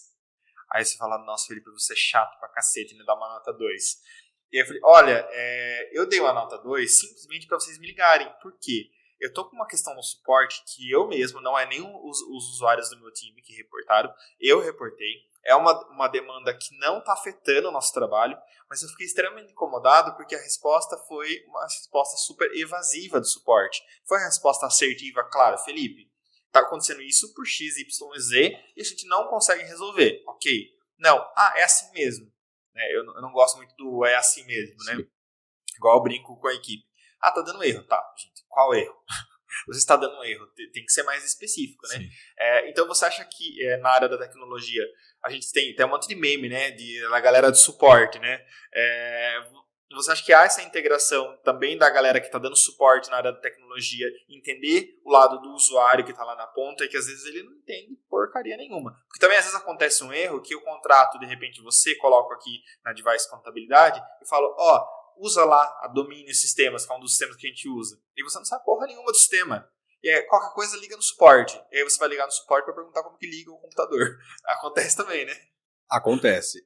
Aí você fala, nossa, Felipe, você é chato pra cacete, me dá uma nota 2. E aí eu falei, olha, eu dei uma nota 2 simplesmente para vocês me ligarem. Por quê? eu tô com uma questão no suporte que eu mesmo, não é nem os usuários do meu time que reportaram, eu reportei. É uma demanda que não está afetando o nosso trabalho, mas eu fiquei extremamente incomodado porque a resposta foi uma resposta super evasiva do suporte. Foi uma resposta assertiva, claro, Felipe, está acontecendo isso por X, Y, Z e a gente não consegue resolver. Ok. Não, é assim mesmo. Eu não gosto muito do é assim mesmo, né? Igual eu brinco com a equipe. Tá dando erro. Tá, gente, qual erro? Você está dando um erro, tem que ser mais específico, né? Então você acha que na área da tecnologia a gente tem um monte de meme, né, da galera de suporte, né? Você acha que há essa integração também da galera que está dando suporte na área da tecnologia, entender o lado do usuário que está lá na ponta e que às vezes ele não entende porcaria nenhuma? Porque também às vezes acontece um erro que o contrato, de repente você coloca aqui na Device Contabilidade e fala, usa lá a Domínio Sistemas, que é um dos sistemas que a gente usa. E você não sabe porra nenhuma do sistema. E qualquer coisa liga no suporte. E aí você vai ligar no suporte para perguntar como que liga o computador. Acontece também, né? Acontece.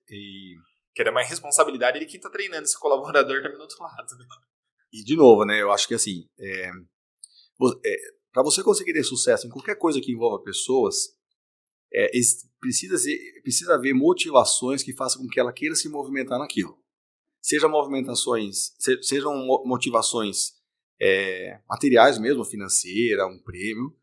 Que era uma responsabilidade de quem está treinando esse colaborador também do outro lado. Né? E de novo, né? Eu acho que assim, para você conseguir ter sucesso em qualquer coisa que envolva pessoas, precisa haver motivações que façam com que ela queira se movimentar naquilo. Sejam motivações materiais mesmo, financeira, um prêmio,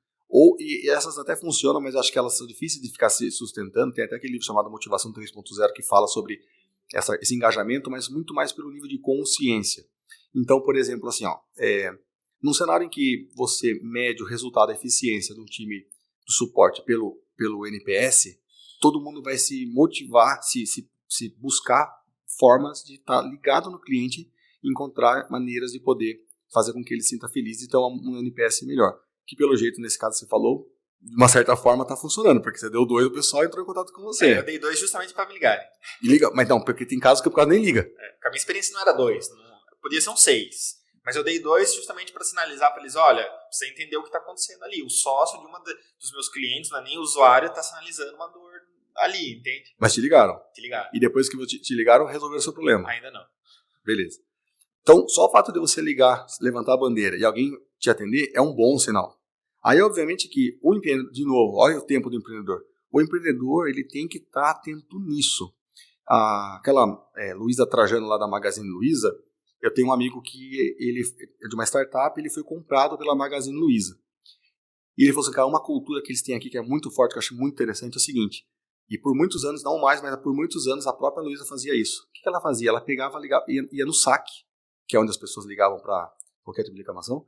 e essas até funcionam, mas acho que elas são difíceis de ficar se sustentando. Tem até aquele livro chamado Motivação 3.0 que fala sobre esse engajamento, mas muito mais pelo nível de consciência. Então, por exemplo, assim, num cenário em que você mede o resultado, a eficiência de um time do suporte pelo NPS, todo mundo vai se motivar, se buscar formas de estar ligado no cliente e encontrar maneiras de poder fazer com que ele se sinta feliz e ter um NPS melhor. Que pelo jeito, nesse caso que você falou, de uma certa forma está funcionando, porque você deu 2, o pessoal entrou em contato com você. Eu dei 2 justamente para me ligarem. Mas não, porque tem casos que o cara nem liga. A minha experiência não era 2, podia ser um 6. Mas eu dei 2 justamente para sinalizar para eles, olha, você entendeu o que está acontecendo ali. O sócio de dos meus clientes, não é nem o usuário, está sinalizando uma dor ali, entende? Mas te ligaram? Te ligaram. E depois que te ligaram, resolveram o seu problema? Ainda não. Beleza. Então, só o fato de você ligar, levantar a bandeira e alguém te atender é um bom sinal. Aí, obviamente, que o empreendedor, de novo, olha o tempo do empreendedor. O empreendedor, ele tem que estar atento nisso. Aquela Luísa Trajano lá da Magazine Luiza, eu tenho um amigo que ele é de uma startup, ele foi comprado pela Magazine Luiza. E ele falou assim, cara, uma cultura que eles têm aqui que é muito forte, que eu acho muito interessante, é o seguinte, e por muitos anos, não mais, mas por muitos anos a própria Luiza fazia isso. O que ela fazia? Ela pegava, ligava, ia no saque, que é onde as pessoas ligavam para qualquer tipo de reclamação,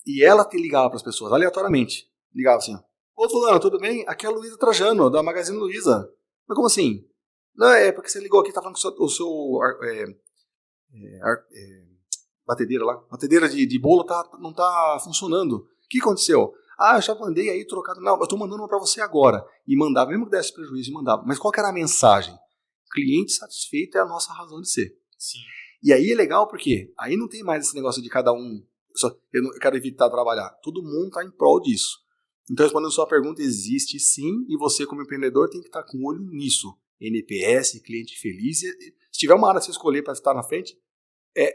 e ela ligava para as pessoas aleatoriamente. Ligava assim, ô fulano, tudo bem? Aqui é a Luísa Trajano, da Magazine Luiza. Mas como assim? Não, é porque você ligou aqui, tá falando que o seu batedeira lá, batedeira de bolo não tá funcionando. O que aconteceu? Eu já mandei aí trocado. Não, eu tô mandando uma para você agora. E mandava, mesmo que desse prejuízo, mandava. Mas qual que era a mensagem? Cliente satisfeito é a nossa razão de ser. Sim. E aí é legal porque aí não tem mais esse negócio de cada um. Eu quero evitar trabalhar. Todo mundo está em prol disso. Então, respondendo a sua pergunta, existe sim, e você, como empreendedor, tem que estar com o olho nisso. NPS, cliente feliz. Se tiver uma área a você escolher para estar na frente,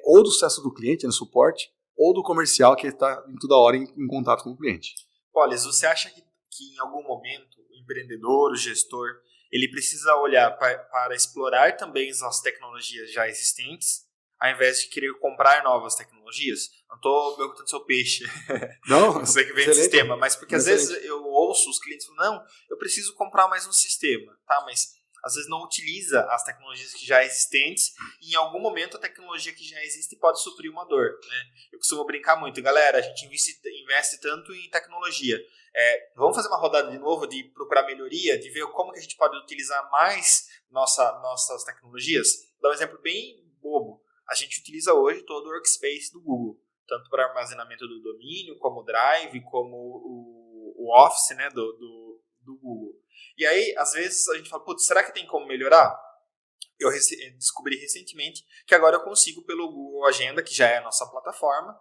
ou do sucesso do cliente, no suporte, ou do comercial, que está toda hora em contato com o cliente. Polis, você acha que em algum momento o empreendedor, o gestor, ele precisa olhar para explorar também as tecnologias já existentes, ao invés de querer comprar novas tecnologias? Não estou perguntando seu peixe. Não, você que vem do sistema, mas porque às vezes eu ouço os clientes falando, não, eu preciso comprar mais um sistema, tá? Mas às vezes não utiliza as tecnologias que já existentes e em algum momento a tecnologia que já existe pode suprir uma dor, né? Eu costumo brincar muito, galera, a gente investe tanto em tecnologia. Vamos fazer uma rodada de novo de procurar melhoria, de ver como que a gente pode utilizar mais nossas tecnologias. Vou dar um exemplo bem bobo. A gente utiliza hoje todo o workspace do Google, tanto para armazenamento do domínio, como o Drive, como o Office, né, do Google. E aí, às vezes, a gente fala, putz, será que tem como melhorar? Eu descobri recentemente que agora eu consigo, pelo Google Agenda, que já é a nossa plataforma,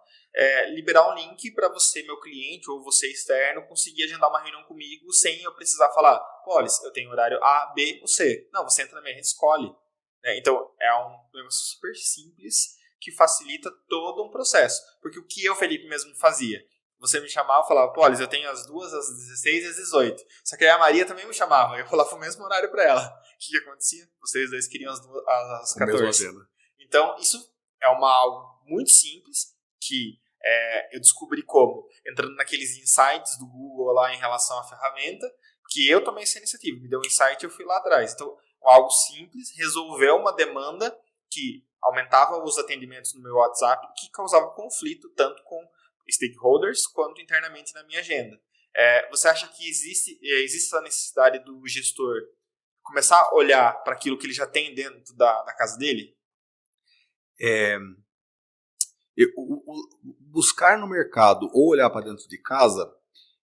liberar um link para você, meu cliente, ou você externo, conseguir agendar uma reunião comigo sem eu precisar falar, Polis, eu tenho horário A, B ou C. Não, você entra na minha rede e escolhe. Então, é um negócio super simples que facilita todo um processo. Porque o que eu, Felipe, mesmo fazia? você me chamava e falava, Polis, eu tenho as 2, às 16 e às 18. Só que aí a Maria também me chamava, eu falava o mesmo horário para ela. O que acontecia? Vocês dois queriam às 14. Então, isso é algo muito simples que eu descobri como, entrando naqueles insights do Google lá em relação à ferramenta, que eu tomei essa iniciativa, me deu um insight e eu fui lá atrás. Então, algo simples, resolveu uma demanda que aumentava os atendimentos no meu WhatsApp, que causava conflito tanto com stakeholders quanto internamente na minha agenda. Você acha que existe essa necessidade do gestor começar a olhar para aquilo que ele já tem dentro da casa dele? Buscar no mercado ou olhar para dentro de casa,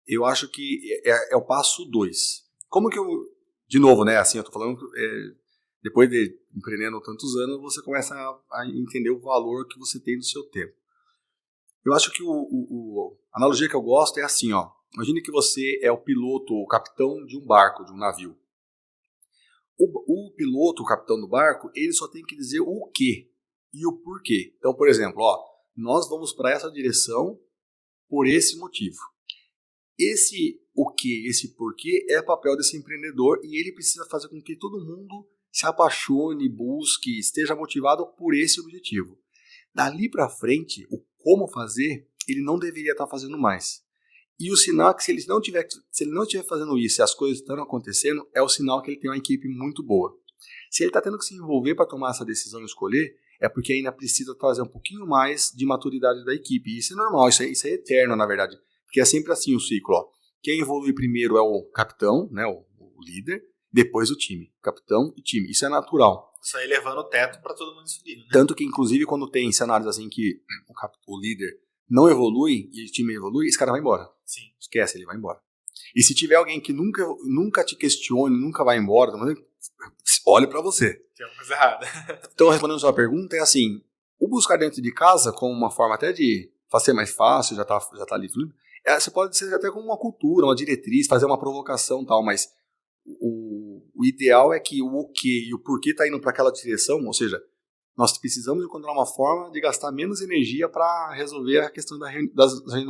eu acho que é o passo 2. Como que eu... De novo, né? Assim, eu tô falando... depois de empreendendo tantos anos, você começa a entender o valor que você tem do seu tempo. Eu acho que a analogia que eu gosto é assim, ó. Imagine que você é o piloto, o capitão de um barco, de um navio. O piloto, o capitão do barco, ele só tem que dizer o quê e o porquê. Então, por exemplo, nós vamos para essa direção por esse motivo. Esse o quê, esse porquê é papel desse empreendedor e ele precisa fazer com que todo mundo se apaixone, busque, esteja motivado por esse objetivo. Dali para frente, o como fazer, ele não deveria estar fazendo mais. E o sinal é que se ele não estiver fazendo isso e as coisas estão acontecendo, é o sinal que ele tem uma equipe muito boa. Se ele está tendo que se envolver para tomar essa decisão e escolher, é porque ainda precisa trazer um pouquinho mais de maturidade da equipe. E isso é normal, isso é eterno, na verdade. Porque é sempre assim o ciclo. Ó. Quem evolui primeiro é o capitão, né, o líder, depois o time. Capitão e time. Isso é natural. Isso aí levando o teto para todo mundo subir. Né? Tanto que, inclusive, quando tem cenários assim que o líder não evolui e o time evolui, esse cara vai embora. Sim. Esquece, ele vai embora. E se tiver alguém que nunca te questione, nunca vai embora, olhe para você. Tem uma coisa errada. Então, respondendo a sua pergunta, é assim, o buscar dentro de casa, como uma forma até de fazer mais fácil, já tá ali tudo, você pode ser até como uma cultura, uma diretriz, fazer uma provocação e tal, mas o ideal é que o que e o porquê está indo para aquela direção, ou seja, nós precisamos encontrar uma forma de gastar menos energia para resolver a questão do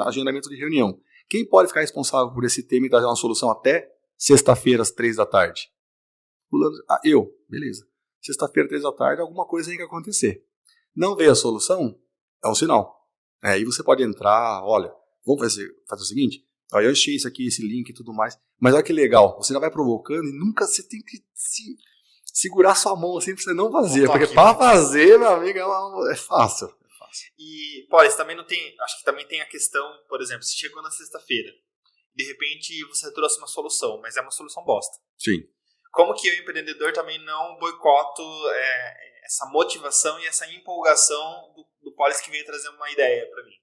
agendamento de reunião. Quem pode ficar responsável por esse tema e trazer uma solução até sexta-feira, às 3 da tarde? Eu, beleza. Sexta-feira, 3 da tarde, alguma coisa tem que acontecer. Não veio a solução, é um sinal. Aí você pode entrar, olha, vamos fazer o seguinte, eu achei isso aqui, esse link e tudo mais, mas olha que legal, você já vai provocando e nunca você tem que segurar sua mão assim pra você não fazer, porque para fazer, meu amigo, é fácil. E, Polis, também não tem, acho que também tem a questão, por exemplo, se chegou na sexta-feira, de repente você trouxe uma solução, mas é uma solução bosta. Sim. Como que eu, empreendedor, também não boicoto essa motivação e essa empolgação do Polis que veio trazer uma ideia para mim?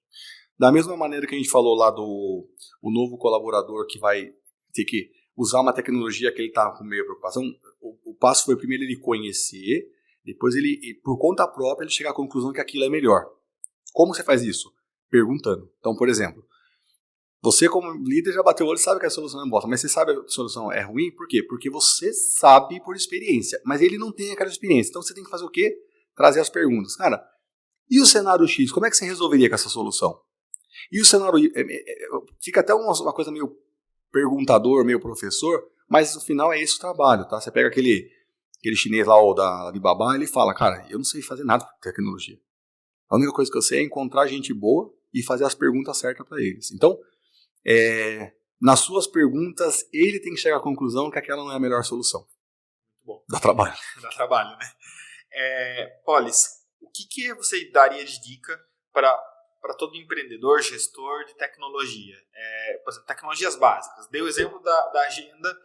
Da mesma maneira que a gente falou lá do novo colaborador que vai ter que usar uma tecnologia que ele está com meio preocupação, o passo foi primeiro ele conhecer, depois ele, por conta própria, ele chegar à conclusão que aquilo é melhor. Como você faz isso? Perguntando. Então, por exemplo, você como líder já bateu o olho e sabe que a solução é boa, mas você sabe que a solução é ruim, por quê? Porque você sabe por experiência, mas ele não tem aquela experiência. Então você tem que fazer o quê? Trazer as perguntas. Cara, e o cenário X, como é que você resolveria com essa solução? E o cenário fica até uma coisa meio perguntador, meio professor, mas no final é esse o trabalho, tá? Você pega aquele chinês lá, o da Alibaba, ele fala, cara, eu não sei fazer nada com tecnologia. A única coisa que eu sei é encontrar gente boa e fazer as perguntas certas para eles. Então, nas suas perguntas, ele tem que chegar à conclusão que aquela não é a melhor solução. Muito bom. Dá trabalho. Dá trabalho, né? Polis, o que você daria de dica para todo empreendedor, gestor de tecnologia? Por exemplo, tecnologias básicas. Dei o exemplo da agenda.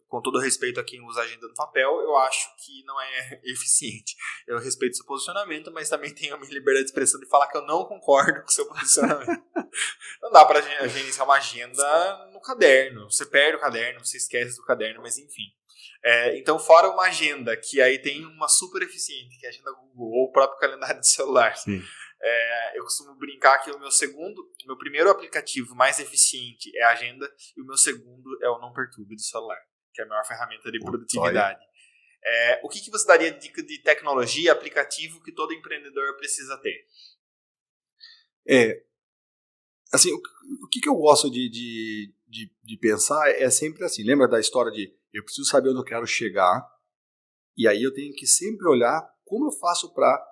Com todo respeito a quem usa a agenda no papel, eu acho que não é eficiente. Eu respeito seu posicionamento, mas também tenho a minha liberdade de expressão de falar que eu não concordo com o seu posicionamento. Não dá para gerenciar uma agenda no caderno. Você perde o caderno, você esquece do caderno, mas enfim. Então, fora uma agenda, que aí tem uma super eficiente, que é a agenda Google, ou o próprio calendário de celular. Sim. Eu costumo brincar que o meu primeiro aplicativo mais eficiente é a agenda, e o meu segundo é o Não Perturbe do celular, que é a maior ferramenta de produtividade. O que você daria de dica de tecnologia, aplicativo que todo empreendedor precisa ter? assim, o que eu gosto de pensar é sempre assim, lembra da história de eu preciso saber onde eu quero chegar, e aí eu tenho que sempre olhar como eu faço para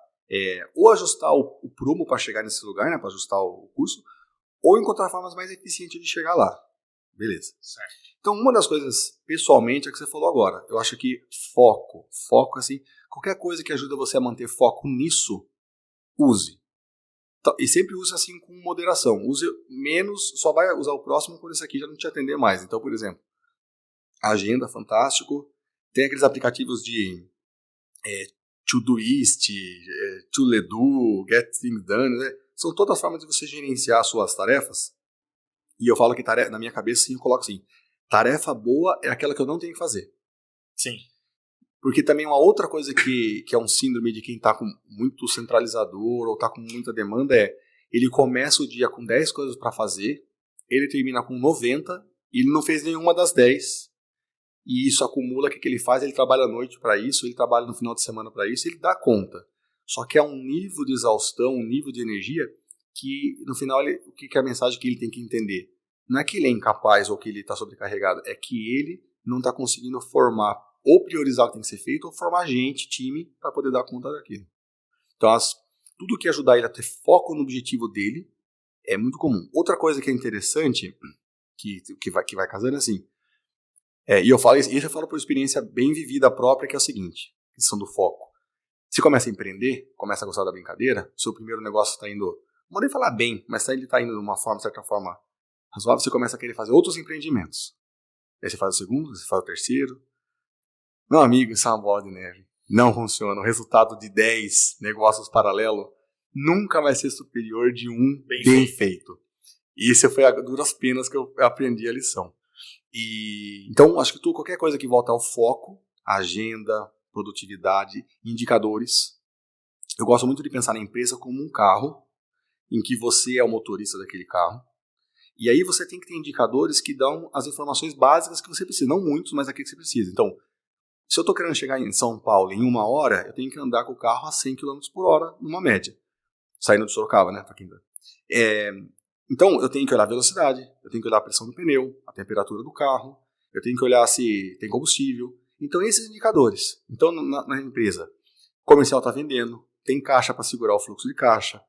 ou ajustar o prumo para chegar nesse lugar, né, para ajustar o curso, ou encontrar formas mais eficientes de chegar lá. Beleza. Certo. Então, uma das coisas, pessoalmente, é o que você falou agora. Eu acho que foco, assim, qualquer coisa que ajuda você a manter foco nisso, use. E sempre use assim com moderação. Use menos, só vai usar o próximo quando esse aqui já não te atender mais. Então, por exemplo, agenda, fantástico. Tem aqueles aplicativos de Todoist, To-Ledo, Get Things Done, né? São todas formas de você gerenciar as suas tarefas. E eu falo que tarefa, na minha cabeça, sim, eu coloco assim, tarefa boa é aquela que eu não tenho que fazer. Sim. Porque também uma outra coisa que é um síndrome de quem está com muito centralizador ou está com muita demanda é, ele começa o dia com 10 coisas para fazer, ele termina com 90 e ele não fez nenhuma das 10. E isso acumula, o que ele faz? Ele trabalha à noite para isso, ele trabalha no final de semana para isso, ele dá conta. Só que é um nível de exaustão, um nível de energia que no final o que é a mensagem que ele tem que entender? Não é que ele é incapaz ou que ele está sobrecarregado, é que ele não está conseguindo formar ou priorizar o que tem que ser feito ou formar gente, time, para poder dar conta daquilo. Então, tudo que ajudar ele a ter foco no objetivo dele é muito comum. Outra coisa que é interessante, que vai casando, é assim, e eu falo isso eu falo por experiência bem vivida própria, que é o seguinte, questão do foco. Você começa a empreender, começa a gostar da brincadeira, o seu primeiro negócio está indo, não vou nem falar bem, mas ele está indo de uma forma, certa forma razoável, você começa a querer fazer outros empreendimentos. Aí você faz o segundo, você faz o terceiro. Meu amigo, isso é uma bola de neve. Não funciona. O resultado de 10 negócios paralelos nunca vai ser superior de um bem feito. E isso foi a duras penas que eu aprendi a lição. Então, acho que qualquer coisa que volta ao foco, agenda, produtividade, indicadores. Eu gosto muito de pensar na empresa como um carro, em que você é o motorista daquele carro. E aí você tem que ter indicadores que dão as informações básicas que você precisa. Não muitos, mas aquilo que você precisa. Então, se eu estou querendo chegar em São Paulo em 1 hora, eu tenho que andar com o carro a 100 km por hora, numa média. Saindo de Sorocaba, né? Então, eu tenho que olhar a velocidade, eu tenho que olhar a pressão do pneu, a temperatura do carro, eu tenho que olhar se tem combustível. Então, esses indicadores. Então, na empresa, o comercial está vendendo, tem caixa para segurar o fluxo de caixa,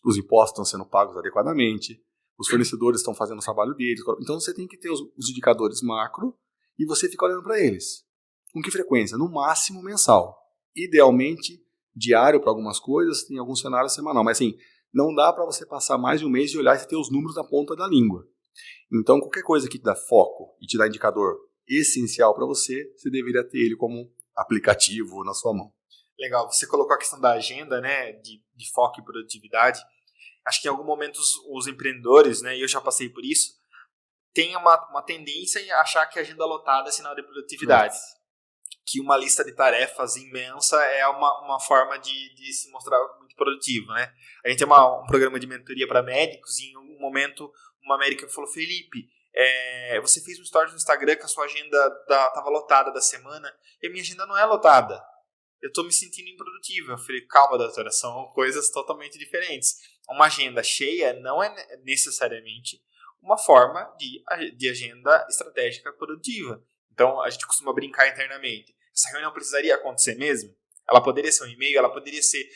os impostos estão sendo pagos adequadamente, os fornecedores estão fazendo o trabalho deles. Então, você tem que ter os indicadores macro e você fica olhando para eles. Com que frequência? No máximo mensal. Idealmente, diário para algumas coisas, tem alguns cenários semanal. Mas assim, não dá para você passar mais de um mês e olhar e ter os números na ponta da língua. Então, qualquer coisa que te dá foco e te dá indicador essencial para você, você deveria ter ele como aplicativo na sua mão. Legal. Você colocou a questão da agenda, né, de foco e produtividade. Acho que em algum momento os empreendedores, né, e eu já passei por isso, têm uma tendência em achar que a agenda lotada é sinal de produtividade. Que uma lista de tarefas imensa é uma forma de se mostrar muito produtivo, né? A gente tem um programa de mentoria para médicos e em um momento uma médica falou, Felipe, você fez um story no Instagram que a sua agenda estava lotada da semana e a minha agenda não é lotada. Eu estou me sentindo improdutivo. Eu falei, calma, doutora, são coisas totalmente diferentes. Uma agenda cheia não é necessariamente uma forma de agenda estratégica produtiva. Então, a gente costuma brincar internamente. Essa reunião precisaria acontecer mesmo? Ela poderia ser um e-mail? Ela poderia ser...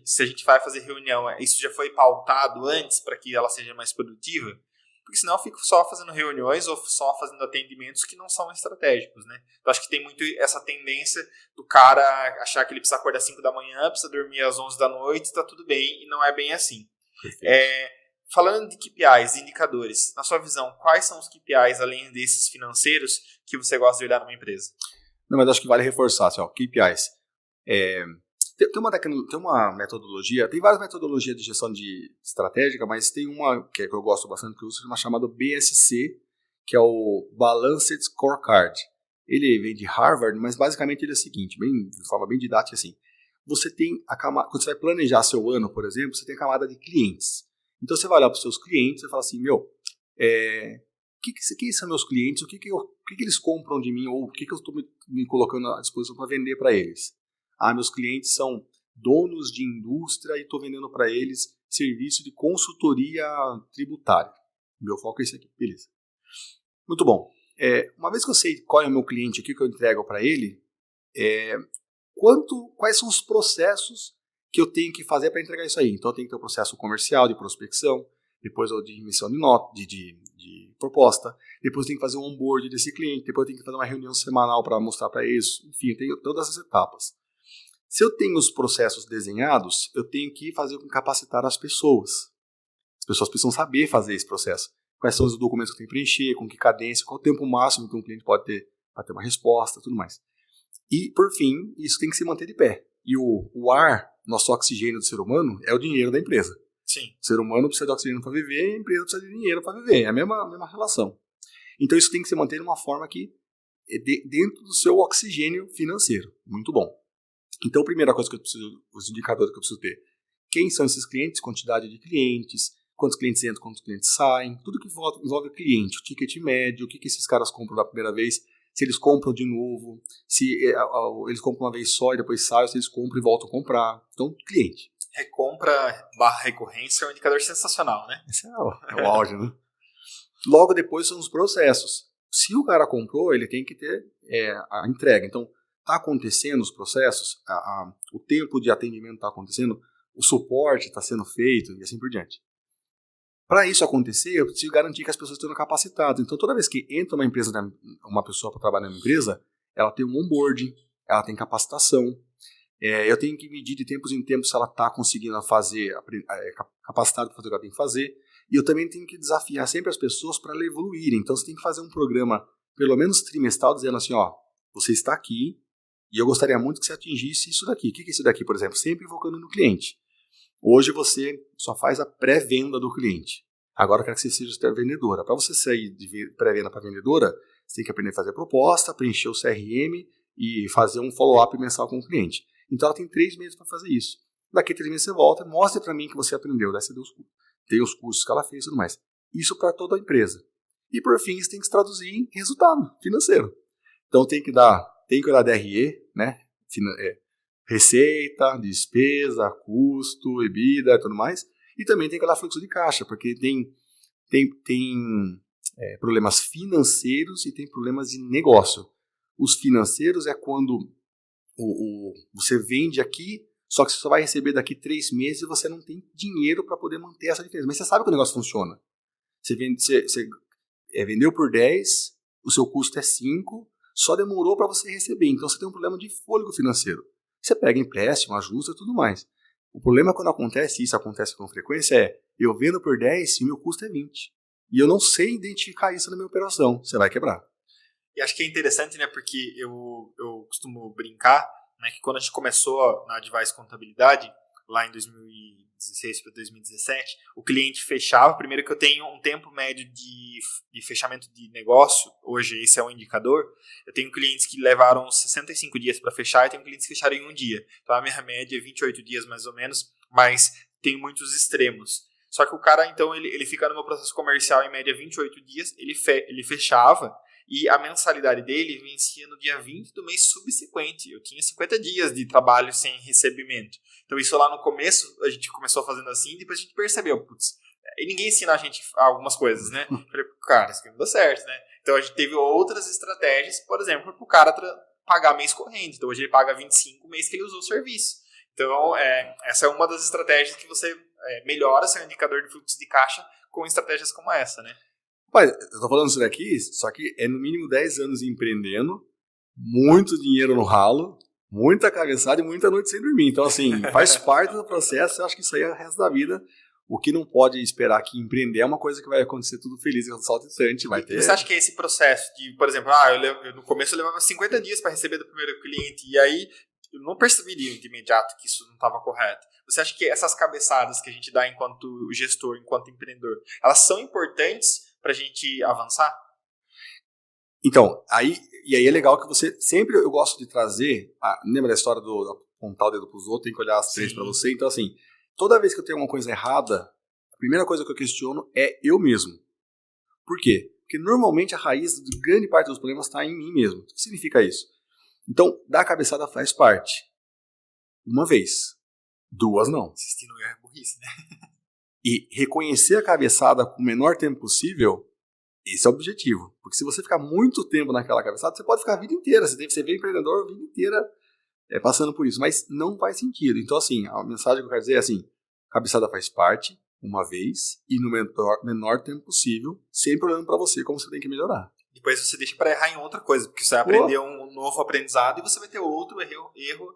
se a gente vai fazer reunião, isso já foi pautado antes para que ela seja mais produtiva? Porque senão eu fico só fazendo reuniões ou só fazendo atendimentos que não são estratégicos, né? Então, acho que tem muito essa tendência do cara achar que ele precisa acordar às 5 da manhã, precisa dormir às 11 da noite, está tudo bem, e não é bem assim. Falando de KPIs, de indicadores, na sua visão, quais são os KPIs, além desses financeiros, que você gosta de olhar numa empresa? Não, mas acho que vale reforçar, assim, KPIs. Tem uma metodologia, tem várias metodologias de gestão de estratégica, mas tem uma que eu gosto bastante, que eu uso, chamada BSC, que é o Balanced Scorecard. Ele vem de Harvard, mas basicamente ele é o seguinte, de forma bem didática assim. Você tem quando você vai planejar seu ano, por exemplo, você tem a camada de clientes. Então você vai olhar para os seus clientes e fala assim, quem são meus clientes, o que eles compram de mim, ou o que eu estou me colocando à disposição para vender para eles. Meus clientes são donos de indústria e estou vendendo para eles serviço de consultoria tributária. Meu foco é esse aqui, beleza. Muito bom. Uma vez que eu sei qual é o meu cliente aqui, que eu entrego para ele, quais são os processos que eu tenho que fazer para entregar isso aí? Então eu tenho que ter o processo comercial de prospecção, depois de emissão de nota, de proposta, depois eu tenho que fazer um onboard desse cliente, depois eu tenho que fazer uma reunião semanal para mostrar para eles, enfim, eu tenho todas essas etapas. Se eu tenho os processos desenhados, eu tenho que fazer com capacitar as pessoas. As pessoas precisam saber fazer esse processo. Quais são os documentos que eu tenho que preencher, com que cadência, qual o tempo máximo que um cliente pode ter para ter uma resposta, tudo mais. E, por fim, isso tem que se manter de pé. E o ar, nosso oxigênio do ser humano, é o dinheiro da empresa. Sim. O ser humano precisa de oxigênio para viver e a empresa precisa de dinheiro para viver. É a mesma relação. Então isso tem que se manter de uma forma que é dentro do seu oxigênio financeiro. Muito bom. Então a primeira coisa que eu preciso, os indicadores que eu preciso ter, quem são esses clientes, quantidade de clientes, quantos clientes entram, quantos clientes saem, tudo que envolve cliente, o ticket médio, o que esses caras compram da primeira vez, se eles compram de novo, se eles compram uma vez só e depois saem, se eles compram e voltam a comprar. Então, cliente. Recompra / recorrência é um indicador sensacional, né? Esse é o auge, né? Logo depois são os processos. Se o cara comprou, ele tem que ter a entrega. Então, está acontecendo os processos, o tempo de atendimento está acontecendo, o suporte está sendo feito e assim por diante. Para isso acontecer, eu preciso garantir que as pessoas estão capacitadas. Então, toda vez que entra uma pessoa para trabalhar na empresa, ela tem um onboarding, ela tem capacitação. Eu tenho que medir de tempos em tempos se ela está conseguindo fazer, capacitada para fazer o que ela tem que fazer. E eu também tenho que desafiar sempre as pessoas para ela evoluírem. Então, você tem que fazer um programa, pelo menos trimestral, dizendo assim, você está aqui e eu gostaria muito que você atingisse isso daqui. O que é isso daqui, por exemplo? Sempre focando no cliente. Hoje você só faz a pré-venda do cliente. Agora eu quero que você seja vendedora. Para você sair de pré-venda para vendedora, você tem que aprender a fazer proposta, preencher o CRM e fazer um follow-up mensal com o cliente. Então ela tem 3 meses para fazer isso. Daqui a 3 meses você volta, mostre para mim que você aprendeu. Daí você tem os cursos que ela fez e tudo mais. Isso para toda a empresa. E por fim, isso tem que se traduzir em resultado financeiro. Então tem que olhar DRE, né? Receita, despesa, custo, EBITDA e tudo mais. E também tem que olhar fluxo de caixa, porque tem problemas financeiros e tem problemas de negócio. Os financeiros é quando você vende aqui, só que você só vai receber daqui 3 meses e você não tem dinheiro para poder manter essa diferença. Mas você sabe que o negócio funciona. Você vendeu por 10, o seu custo é 5, só demorou para você receber. Então você tem um problema de fôlego financeiro. Você pega empréstimo, ajusta e tudo mais. O problema quando isso acontece com frequência, eu vendo por 10 e o meu custo é 20. E eu não sei identificar isso na minha operação. Você vai quebrar. E acho que é interessante, né, porque eu costumo brincar, né, que quando a gente começou na Advice Contabilidade, lá em 2016 para 2017, o cliente fechava, primeiro que eu tenho um tempo médio de fechamento de negócio, hoje esse é um indicador, eu tenho clientes que levaram 65 dias para fechar e tenho clientes que fecharam em um dia. Então a minha média é 28 dias mais ou menos, mas tem muitos extremos. Só que o cara, então, ele fica no meu processo comercial em média 28 dias, ele fechava, e a mensalidade dele vencia no dia 20 do mês subsequente. Eu tinha 50 dias de trabalho sem recebimento. Então isso lá no começo, a gente começou fazendo assim, depois a gente percebeu, e ninguém ensina a gente algumas coisas, né? Eu falei, cara, isso aqui não dá certo, né? Então a gente teve outras estratégias, por exemplo, para o cara pagar mês corrente. Então hoje ele paga 25 mês que ele usou o serviço. Então essa é uma das estratégias que você melhora seu indicador de fluxo de caixa com estratégias como essa, né? Pai, eu tô falando isso daqui, só que é no mínimo 10 anos empreendendo, muito dinheiro no ralo, muita cabeçada e muita noite sem dormir. Então, assim, faz parte do processo, eu acho que isso aí é o resto da vida. O que não pode esperar que empreender é uma coisa que vai acontecer tudo feliz e saltitante, vai ter... Você acha que esse processo de, por exemplo, no começo eu levava 50 dias para receber do primeiro cliente, e aí eu não percebi de imediato que isso não estava correto. Você acha que essas cabeçadas que a gente dá enquanto gestor, enquanto empreendedor, elas são importantes para a gente avançar? Então, aí é legal que você... Sempre eu gosto de trazer... lembra da história do apontar o dedo para os outros, tem que olhar as 3 para você? Então, assim, toda vez que eu tenho alguma coisa errada, a primeira coisa que eu questiono é eu mesmo. Por quê? Porque normalmente a raiz de grande parte dos problemas está em mim mesmo. O que significa isso? Então, dar a cabeçada faz parte. Uma vez. 2 não. Insistir no erro é burrice, né? E reconhecer a cabeçada com o menor tempo possível, esse é o objetivo. Porque se você ficar muito tempo naquela cabeçada, você pode ficar a vida inteira. Você vê empreendedor a vida inteira passando por isso. Mas não faz sentido. Então, assim, a mensagem que eu quero dizer é assim, cabeçada faz parte, uma vez, e no menor tempo possível, sempre olhando para você como você tem que melhorar. Depois você deixa para errar em outra coisa, porque você vai aprender um novo aprendizado e você vai ter outro erro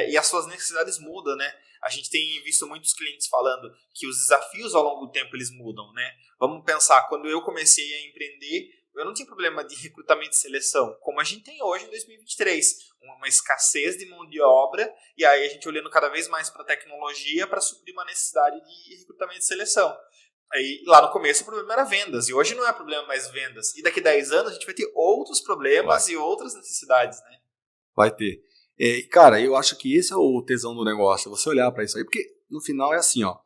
e as suas necessidades mudam, né? A gente tem visto muitos clientes falando que os desafios ao longo do tempo eles mudam, né? Vamos pensar, quando eu comecei a empreender, eu não tinha problema de recrutamento e seleção, como a gente tem hoje em 2023. Uma escassez de mão de obra, e aí a gente olhando cada vez mais para a tecnologia para suprir uma necessidade de recrutamento e seleção. Aí, lá no começo o problema era vendas, e hoje não é problema mais vendas. E daqui a 10 anos a gente vai ter outros problemas e outras necessidades, né? Vai ter. Cara, eu acho que esse é o tesão do negócio, você olhar para isso aí, porque no final é assim, ó.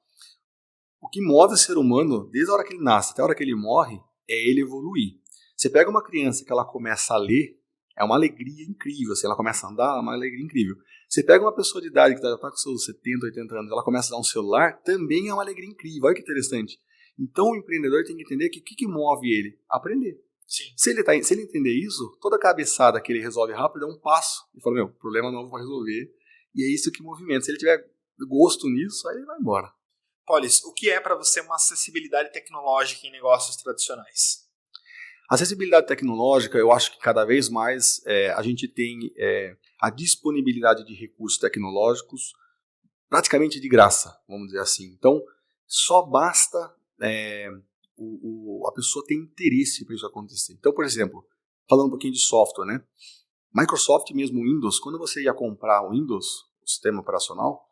O que move o ser humano, desde a hora que ele nasce até a hora que ele morre, é ele evoluir. Você pega uma criança que ela começa a ler, é uma alegria incrível. Assim, ela começa a andar, é uma alegria incrível. Você pega uma pessoa de idade que já está com seus 70, 80 anos, ela começa a dar um celular, também é uma alegria incrível. Olha que interessante. Então o empreendedor tem que entender que o que move ele? Aprender. Sim. Se ele entender isso, toda cabeçada que ele resolve rápido é um passo. Ele fala, problema novo para resolver. E é isso que movimenta. Se ele tiver gosto nisso, aí ele vai embora. Polis, o que é para você uma acessibilidade tecnológica em negócios tradicionais? Acessibilidade tecnológica, eu acho que cada vez mais a gente tem a disponibilidade de recursos tecnológicos praticamente de graça, vamos dizer assim. Então, só basta a pessoa ter interesse para isso acontecer. Então, por exemplo, falando um pouquinho de software, né? Microsoft mesmo, Windows, quando você ia comprar o Windows, o sistema operacional,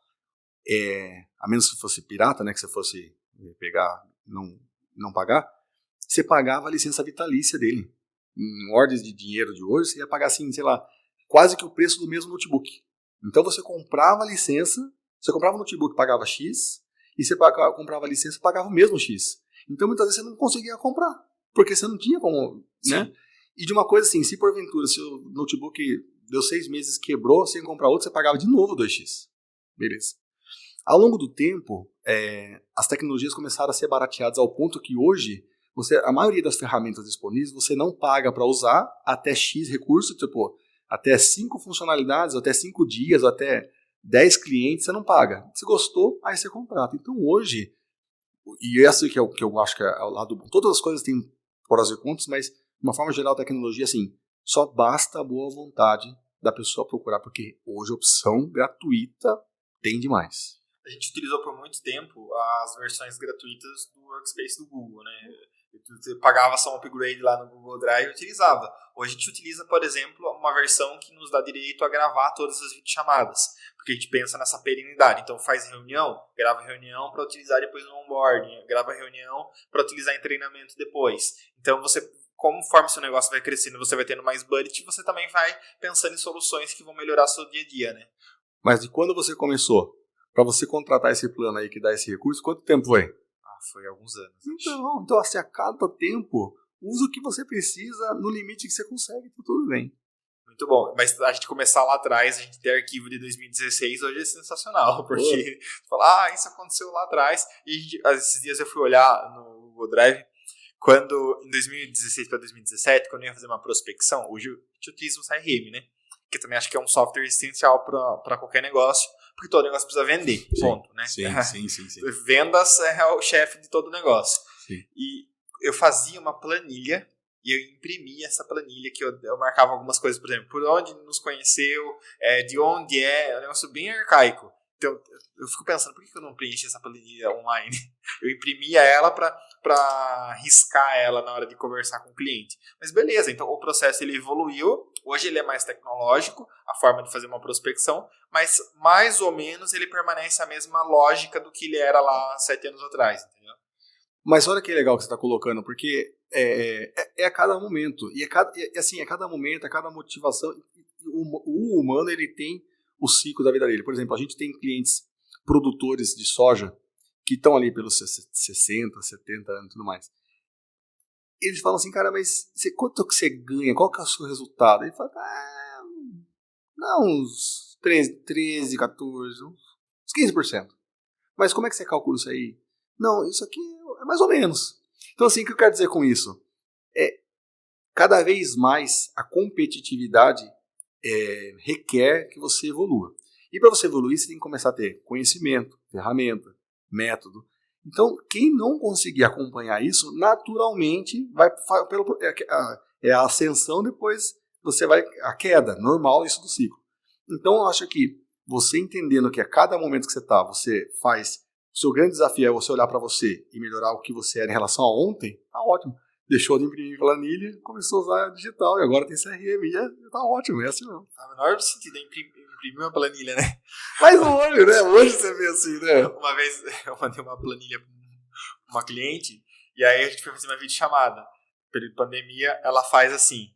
a menos que fosse pirata, né, que você fosse pegar, não pagar, você pagava a licença vitalícia dele. Em ordens de dinheiro de hoje, você ia pagar, assim, sei lá, quase que o preço do mesmo notebook. Então você comprava a licença, você comprava o notebook, pagava X, e você comprava a licença, pagava o mesmo X. Então muitas vezes você não conseguia comprar, porque você não tinha como, né? E de uma coisa assim, se porventura seu notebook deu 6 meses, quebrou, sem comprar outro, você pagava de novo 2X. Beleza. Ao longo do tempo, as tecnologias começaram a ser barateadas ao ponto que hoje, a maioria das ferramentas disponíveis, você não paga para usar até X recursos, tipo, até 5 funcionalidades, até 5 dias, até 10 clientes, você não paga. Se gostou, aí você contrata. Então hoje, e esse que eu acho que é o lado bom, todas as coisas têm prós e contras, mas de uma forma geral a tecnologia, assim, só basta a boa vontade da pessoa procurar, porque hoje a opção gratuita tem demais. A gente utilizou por muito tempo as versões gratuitas do Workspace do Google, né? Você pagava só um upgrade lá no Google Drive e utilizava. Hoje a gente utiliza, por exemplo, uma versão que nos dá direito a gravar todas as videochamadas, porque a gente pensa nessa perenidade. Então faz reunião, grava reunião para utilizar depois no onboarding, grava reunião para utilizar em treinamento depois. Então você, conforme seu negócio vai crescendo, você vai tendo mais budget, você também vai pensando em soluções que vão melhorar seu dia a dia, né? Mas de quando você começou? Para você contratar esse plano aí que dá esse recurso, quanto tempo foi? Foi alguns anos. Então assim, a cada tempo, usa o que você precisa no limite que você consegue, tá tudo bem. Muito bom, mas a gente começar lá atrás, a gente ter arquivo de 2016 hoje é sensacional, porque falar, isso aconteceu lá atrás, e esses dias eu fui olhar no Google Drive, quando em 2016 para 2017, quando eu ia fazer uma prospecção, hoje a gente utiliza um CRM, né? Que eu também acho que é um software essencial para qualquer negócio, porque todo negócio precisa vender, ponto, né? Sim. Vendas é o chefe de todo negócio. Sim. E eu fazia uma planilha e eu imprimia essa planilha que eu marcava algumas coisas, por exemplo, por onde nos conheceu, de onde é um negócio bem arcaico. Então, eu fico pensando, por que eu não preenchi essa planilha online? Eu imprimia ela para riscar ela na hora de conversar com o cliente. Mas beleza, então o processo ele evoluiu, hoje ele é mais tecnológico, a forma de fazer uma prospecção, mas mais ou menos ele permanece a mesma lógica do que ele era lá 7 anos atrás, entendeu? Mas olha que legal que você está colocando, porque é a cada momento, e assim, a cada momento, a cada motivação, o humano ele tem o ciclo da vida dele. Por exemplo, a gente tem clientes produtores de soja que estão ali pelos 60, 70 anos e tudo mais. Eles falam assim, cara, mas quanto que você ganha? Qual que é o seu resultado? Ele fala, uns 13, 14, uns 15%. Mas como é que você calcula isso aí? Não, isso aqui é mais ou menos. Então, assim, o que eu quero dizer com isso? Cada vez mais a competitividade requer que você evolua. E para você evoluir, você tem que começar a ter conhecimento, ferramenta, método. Então, quem não conseguir acompanhar isso, naturalmente vai a ascensão, depois você vai a queda, normal isso do ciclo. Então, eu acho que você entendendo que a cada momento que você está, você faz, o seu grande desafio é você olhar para você e melhorar o que você era em relação a ontem, tá ótimo. Deixou de imprimir planilha, começou a usar digital e agora tem CRM e tá ótimo, é assim mesmo. Faz o menor sentido imprimir uma planilha, né? Mas hoje, né? Hoje você vê assim, né? Uma vez eu mandei uma planilha para uma cliente e aí a gente foi fazer uma videochamada. No período de pandemia, ela faz assim.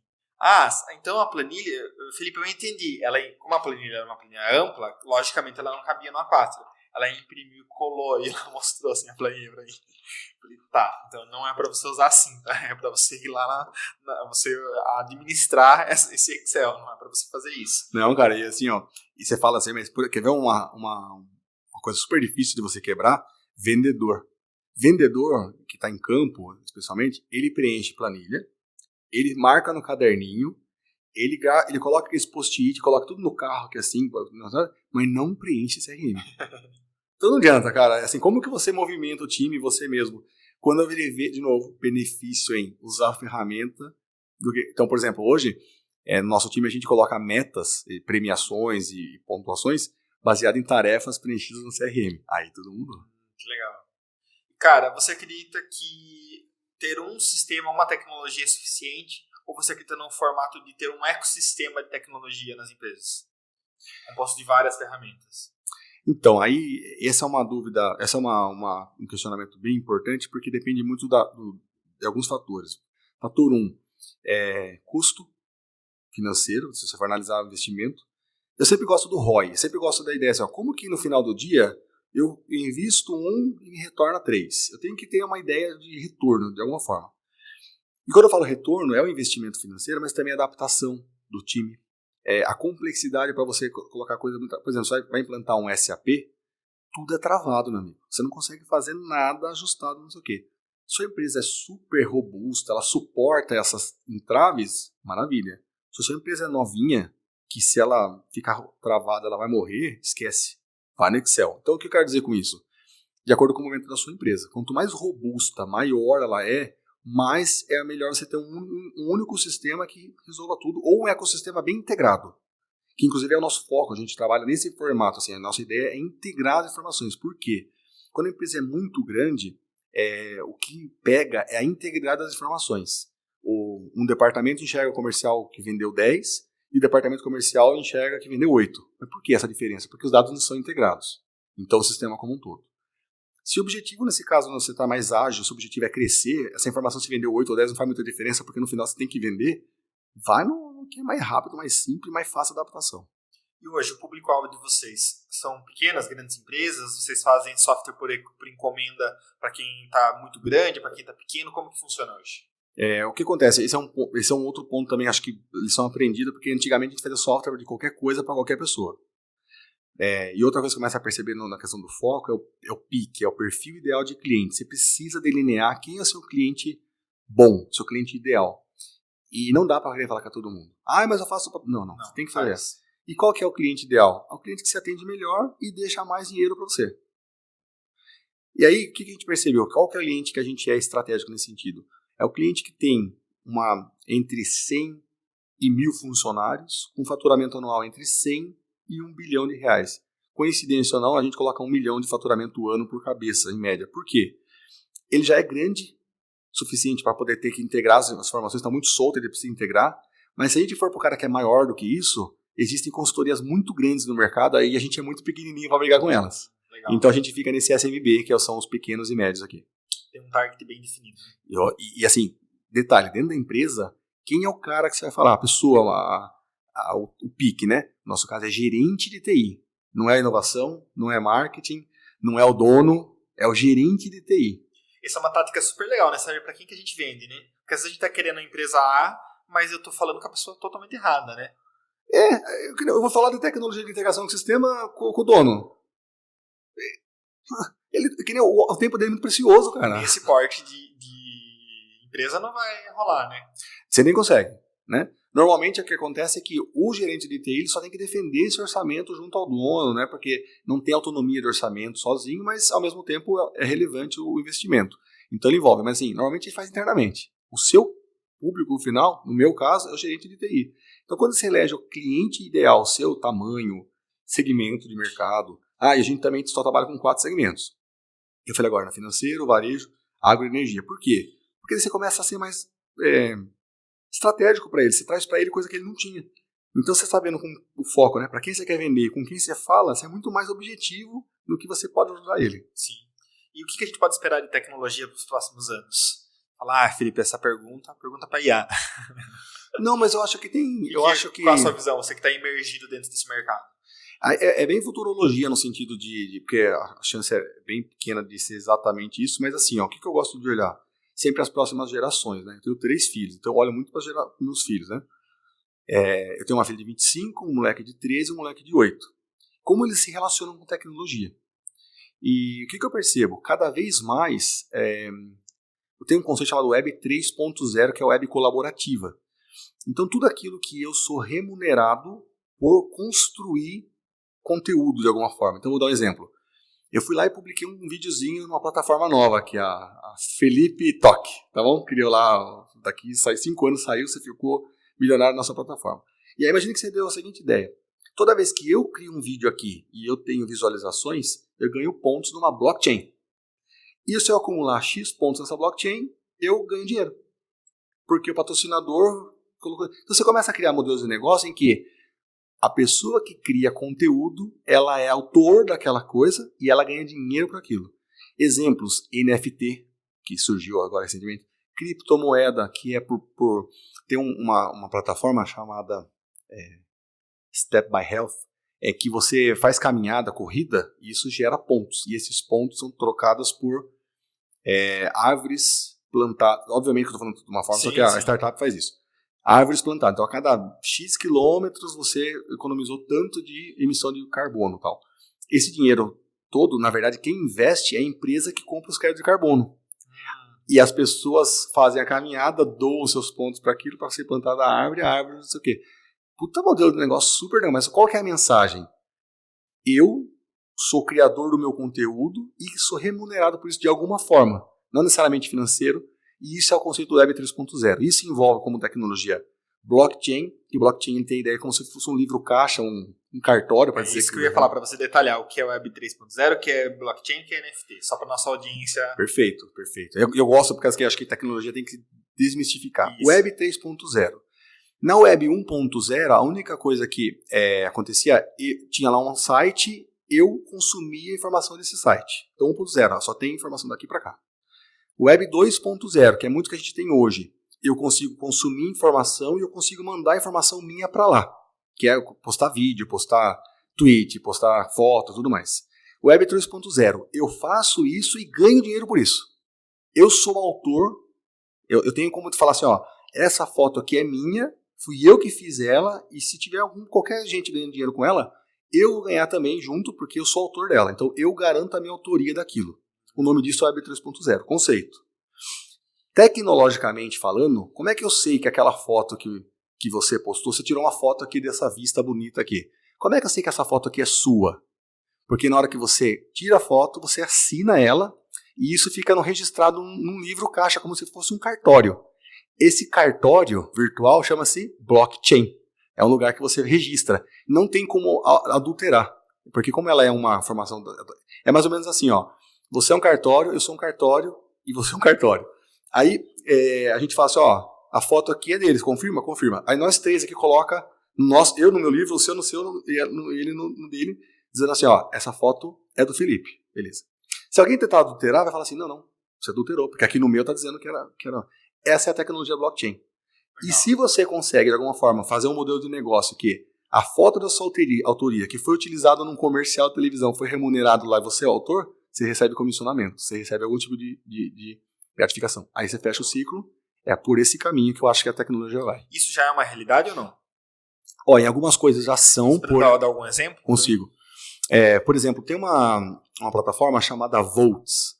Então a planilha, Felipe, eu entendi. Como a planilha era uma planilha ampla, logicamente ela não cabia numa pasta. Ela imprimiu, colou e ela mostrou assim a planilha pra mim. Falei, tá, então não é pra você usar assim, tá? É pra você ir lá você administrar esse Excel, não é pra você fazer isso. Não, cara, e assim, ó, e você fala assim, mas quer ver uma coisa super difícil de você quebrar? Vendedor. Vendedor, que tá em campo, especialmente, ele preenche planilha, ele marca no caderninho, ele coloca aquele post-it, coloca tudo no carro, que é assim, mas não preenche CRM. Então não adianta, cara. Assim, como que você movimenta o time você mesmo? Quando ele vê, de novo, benefício em usar a ferramenta. Então, por exemplo, hoje, no nosso time a gente coloca metas, premiações e pontuações baseado em tarefas preenchidas no CRM. Aí todo mundo... Que legal. Cara, você acredita que ter um sistema, uma tecnologia é suficiente? Ou você acredita num formato de ter um ecossistema de tecnologia nas empresas? Composto de várias ferramentas. Então, aí, essa é uma dúvida, essa é um questionamento bem importante, porque depende muito de alguns fatores. Fator 1 é custo financeiro, se você for analisar o investimento. Eu sempre gosto do ROI, eu sempre gosto da ideia assim, como que no final do dia eu invisto 1 e me retorna 3. Eu tenho que ter uma ideia de retorno, de alguma forma. E quando eu falo retorno, é o investimento financeiro, mas também a adaptação do time. A complexidade para você colocar coisa... Por exemplo, você vai implantar um SAP, tudo é travado, meu amigo. Você não consegue fazer nada ajustado, não sei o quê. Sua empresa é super robusta, ela suporta essas entraves, maravilha. Se a sua empresa é novinha, que se ela ficar travada, ela vai morrer, esquece. Vai no Excel. Então, o que eu quero dizer com isso? De acordo com o momento da sua empresa. Quanto mais robusta, maior ela é, mais é melhor você ter um único sistema que resolva tudo, ou um ecossistema bem integrado, que inclusive é o nosso foco, a gente trabalha nesse formato, assim, a nossa ideia é integrar as informações. Por quê? Quando a empresa é muito grande, o que pega é a integridade das informações. Um departamento enxerga o comercial que vendeu 10 e o departamento comercial enxerga que vendeu 8. Mas por que essa diferença? Porque os dados não são integrados. Então, o sistema como um todo. Se o objetivo, nesse caso, você está mais ágil, se o objetivo é crescer, essa informação se vendeu 8 ou 10 não faz muita diferença, porque no final você tem que vender, vai no que é mais rápido, mais simples, mais fácil a adaptação. E hoje, o público-alvo de vocês são pequenas, grandes empresas? Vocês fazem software por encomenda para quem está muito grande, para quem está pequeno? Como que funciona hoje? O que acontece? Esse é um outro ponto também, acho que lição aprendida, porque antigamente a gente fazia software de qualquer coisa para qualquer pessoa. E outra coisa que você começa a perceber na questão do foco é o PIC, é o perfil ideal de cliente. Você precisa delinear quem é o seu cliente bom, seu cliente ideal. E não dá para querer falar com todo mundo. Mas eu faço... Não, você tem que fazer. E qual que é o cliente ideal? É o cliente que se atende melhor e deixa mais dinheiro para você. E aí, o que a gente percebeu? Qual que é o cliente que a gente é estratégico nesse sentido? É o cliente que tem entre 100 e 1.000 funcionários, com faturamento anual entre 100 e 1 bilhão de reais. Coincidência ou não, a gente coloca 1 milhão de faturamento ano por cabeça, em média. Por quê? Ele já é grande o suficiente para poder ter que integrar as informações, está muito solto, ele precisa integrar. Mas se a gente for para o cara que é maior do que isso, existem consultorias muito grandes no mercado, aí a gente é muito pequenininho para brigar com elas. Legal. Então a gente fica nesse SMB, que são os pequenos e médios aqui. Tem um target bem definido. E assim, detalhe, dentro da empresa, quem é o cara que você vai falar? A pessoa, o PIC, né? No nosso caso é gerente de TI. Não é inovação, não é marketing, não é o dono, é o gerente de TI. Essa é uma tática super legal, né? Sabe pra quem que a gente vende, né? Porque às vezes a gente tá querendo a empresa A, mas eu tô falando com a pessoa totalmente errada, né? Eu vou falar de tecnologia de integração do sistema com o dono. O tempo dele é muito precioso, cara. Esse porte de empresa não vai rolar, né? Você nem consegue, né? Normalmente o que acontece é que o gerente de TI ele só tem que defender esse orçamento junto ao dono, né? Porque não tem autonomia de orçamento sozinho, mas ao mesmo tempo é relevante o investimento. Então ele envolve, mas assim, normalmente ele faz internamente. O seu público final, no meu caso, é o gerente de TI. Então quando você elege o cliente ideal, seu tamanho, segmento de mercado, e a gente também só trabalha com 4 segmentos. Eu falei agora, financeiro, varejo, agro e energia. Por quê? Porque você começa a ser mais estratégico para ele. Você traz para ele coisa que ele não tinha. Então você sabendo com o foco, né? Para quem você quer vender, com quem você fala, você é muito mais objetivo no que você pode ajudar ele. Sim. E o que a gente pode esperar de tecnologia para os próximos anos? Felipe, essa pergunta para IA. Não, mas eu acho que tem... Qual a sua visão? Você que está imergido dentro desse mercado. É bem futurologia no sentido de... Porque a chance é bem pequena de ser exatamente isso, mas assim, o que eu gosto de olhar? Sempre as próximas gerações, né? Eu tenho 3 filhos, então eu olho muito para meus filhos, né? Eu tenho uma filha de 25, um moleque de 13 e um moleque de 8. Como eles se relacionam com tecnologia? E o que eu percebo? Cada vez mais, eu tenho um conceito chamado Web 3.0, que é a web colaborativa. Então tudo aquilo que eu sou remunerado por construir conteúdo de alguma forma. Então vou dar um exemplo. Eu fui lá e publiquei um videozinho numa plataforma nova, que é a Felipe Talk, tá bom? Criou lá, daqui 5 anos saiu, você ficou milionário na sua plataforma. E aí imagine que você deu a seguinte ideia. Toda vez que eu crio um vídeo aqui e eu tenho visualizações, eu ganho pontos numa blockchain. E se eu acumular X pontos nessa blockchain, eu ganho dinheiro. Porque o patrocinador colocou... Então você começa a criar modelos de negócio em que a pessoa que cria conteúdo, ela é autor daquela coisa e ela ganha dinheiro por aquilo. Exemplos, NFT, que surgiu agora recentemente, criptomoeda, que é tem uma plataforma chamada Step by Health, que você faz caminhada, corrida, e isso gera pontos. E esses pontos são trocados por árvores plantadas. Obviamente que eu estou falando de uma forma, só que a startup faz isso. Árvores plantadas. Então, a cada X quilômetros, você economizou tanto de emissão de carbono e tal. Esse dinheiro todo, na verdade, quem investe é a empresa que compra os créditos de carbono. E as pessoas fazem a caminhada, doam os seus pontos para aquilo, para ser plantada a árvore, não sei o quê. Puta modelo de negócio super legal. Mas qual que é a mensagem? Eu sou criador do meu conteúdo e sou remunerado por isso de alguma forma. Não necessariamente financeiro. E isso é o conceito do Web 3.0. Isso envolve como tecnologia blockchain, que blockchain tem ideia como se fosse um livro caixa, um cartório, para dizer isso que eu ia falar, para você detalhar o que é o Web 3.0, o que é blockchain e o que é NFT, só para nossa audiência... Perfeito. Eu gosto porque acho que a tecnologia tem que desmistificar. Isso. Web 3.0. Na Web 1.0, a única coisa que acontecia, tinha lá um site, eu consumia a informação desse site. Então 1.0, só tem informação daqui para cá. Web 2.0, que é muito que a gente tem hoje, eu consigo consumir informação e eu consigo mandar informação minha para lá, que é postar vídeo, postar tweet, postar foto, tudo mais. Web 3.0, eu faço isso e ganho dinheiro por isso. Eu sou autor, eu tenho como falar assim, essa foto aqui é minha, fui eu que fiz ela, e se tiver qualquer gente ganhando dinheiro com ela, eu vou ganhar também junto, porque eu sou autor dela. Então eu garanto a minha autoria daquilo. O nome disso é Web 3.0, conceito. Tecnologicamente falando, como é que eu sei que aquela foto que você postou, você tirou uma foto aqui dessa vista bonita aqui. Como é que eu sei que essa foto aqui é sua? Porque na hora que você tira a foto, você assina ela e isso fica registrado num livro caixa, como se fosse um cartório. Esse cartório virtual chama-se blockchain. É um lugar que você registra. Não tem como adulterar, porque como ela é uma formação... É mais ou menos assim, você é um cartório, eu sou um cartório e você é um cartório. Aí a gente fala assim, a foto aqui é deles, confirma? Confirma. Aí nós 3 aqui coloca, eu no meu livro, o seu no seu, e ele no dele, dizendo assim, essa foto é do Felipe. Beleza. Se alguém tentar adulterar, vai falar assim, não, você adulterou, porque aqui no meu está dizendo que era. Essa é a tecnologia blockchain. Legal. E se você consegue, de alguma forma, fazer um modelo de negócio que a foto da sua autoria, que foi utilizada num comercial de televisão, foi remunerado lá e você é o autor, você recebe comissionamento, você recebe algum tipo de gratificação. Aí você fecha o ciclo, é por esse caminho que eu acho que a tecnologia vai. Isso já é uma realidade ou não? Em algumas coisas já são... Você pode dar algum exemplo? Consigo. Por exemplo, tem uma plataforma chamada Volts.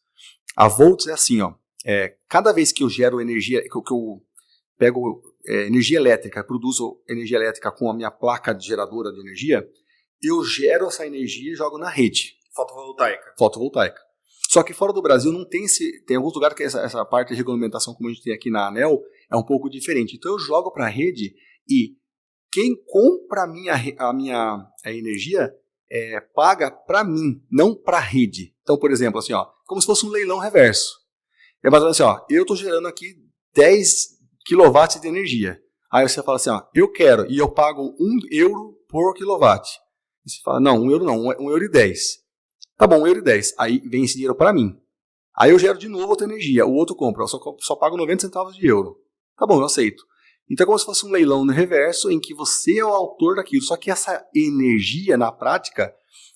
A Volts é assim, ó, cada vez que eu gero energia, que eu pego energia elétrica, produzo energia elétrica com a minha placa geradora de energia, eu gero essa energia e jogo na rede. Fotovoltaica. Só que fora do Brasil não tem tem alguns lugares que essa parte de regulamentação, como a gente tem aqui na ANEEL, é um pouco diferente. Então eu jogo para a rede e quem compra a minha energia paga para mim, não para a rede. Então, por exemplo, assim, ó, como se fosse um leilão reverso. É mais ou menos assim, ó, eu estou gerando aqui 10 kW de energia. Aí você fala assim, ó, eu quero, e eu pago €1 por quilowatt. E você fala, não, €1 não, €1,10. Tá bom, €1,10. Aí vem esse dinheiro para mim. Aí eu gero de novo outra energia, o outro compra, eu só pago 90 centavos de euro. Tá bom, eu aceito. Então é como se fosse um leilão no reverso, em que você é o autor daquilo. Só que essa energia, na prática,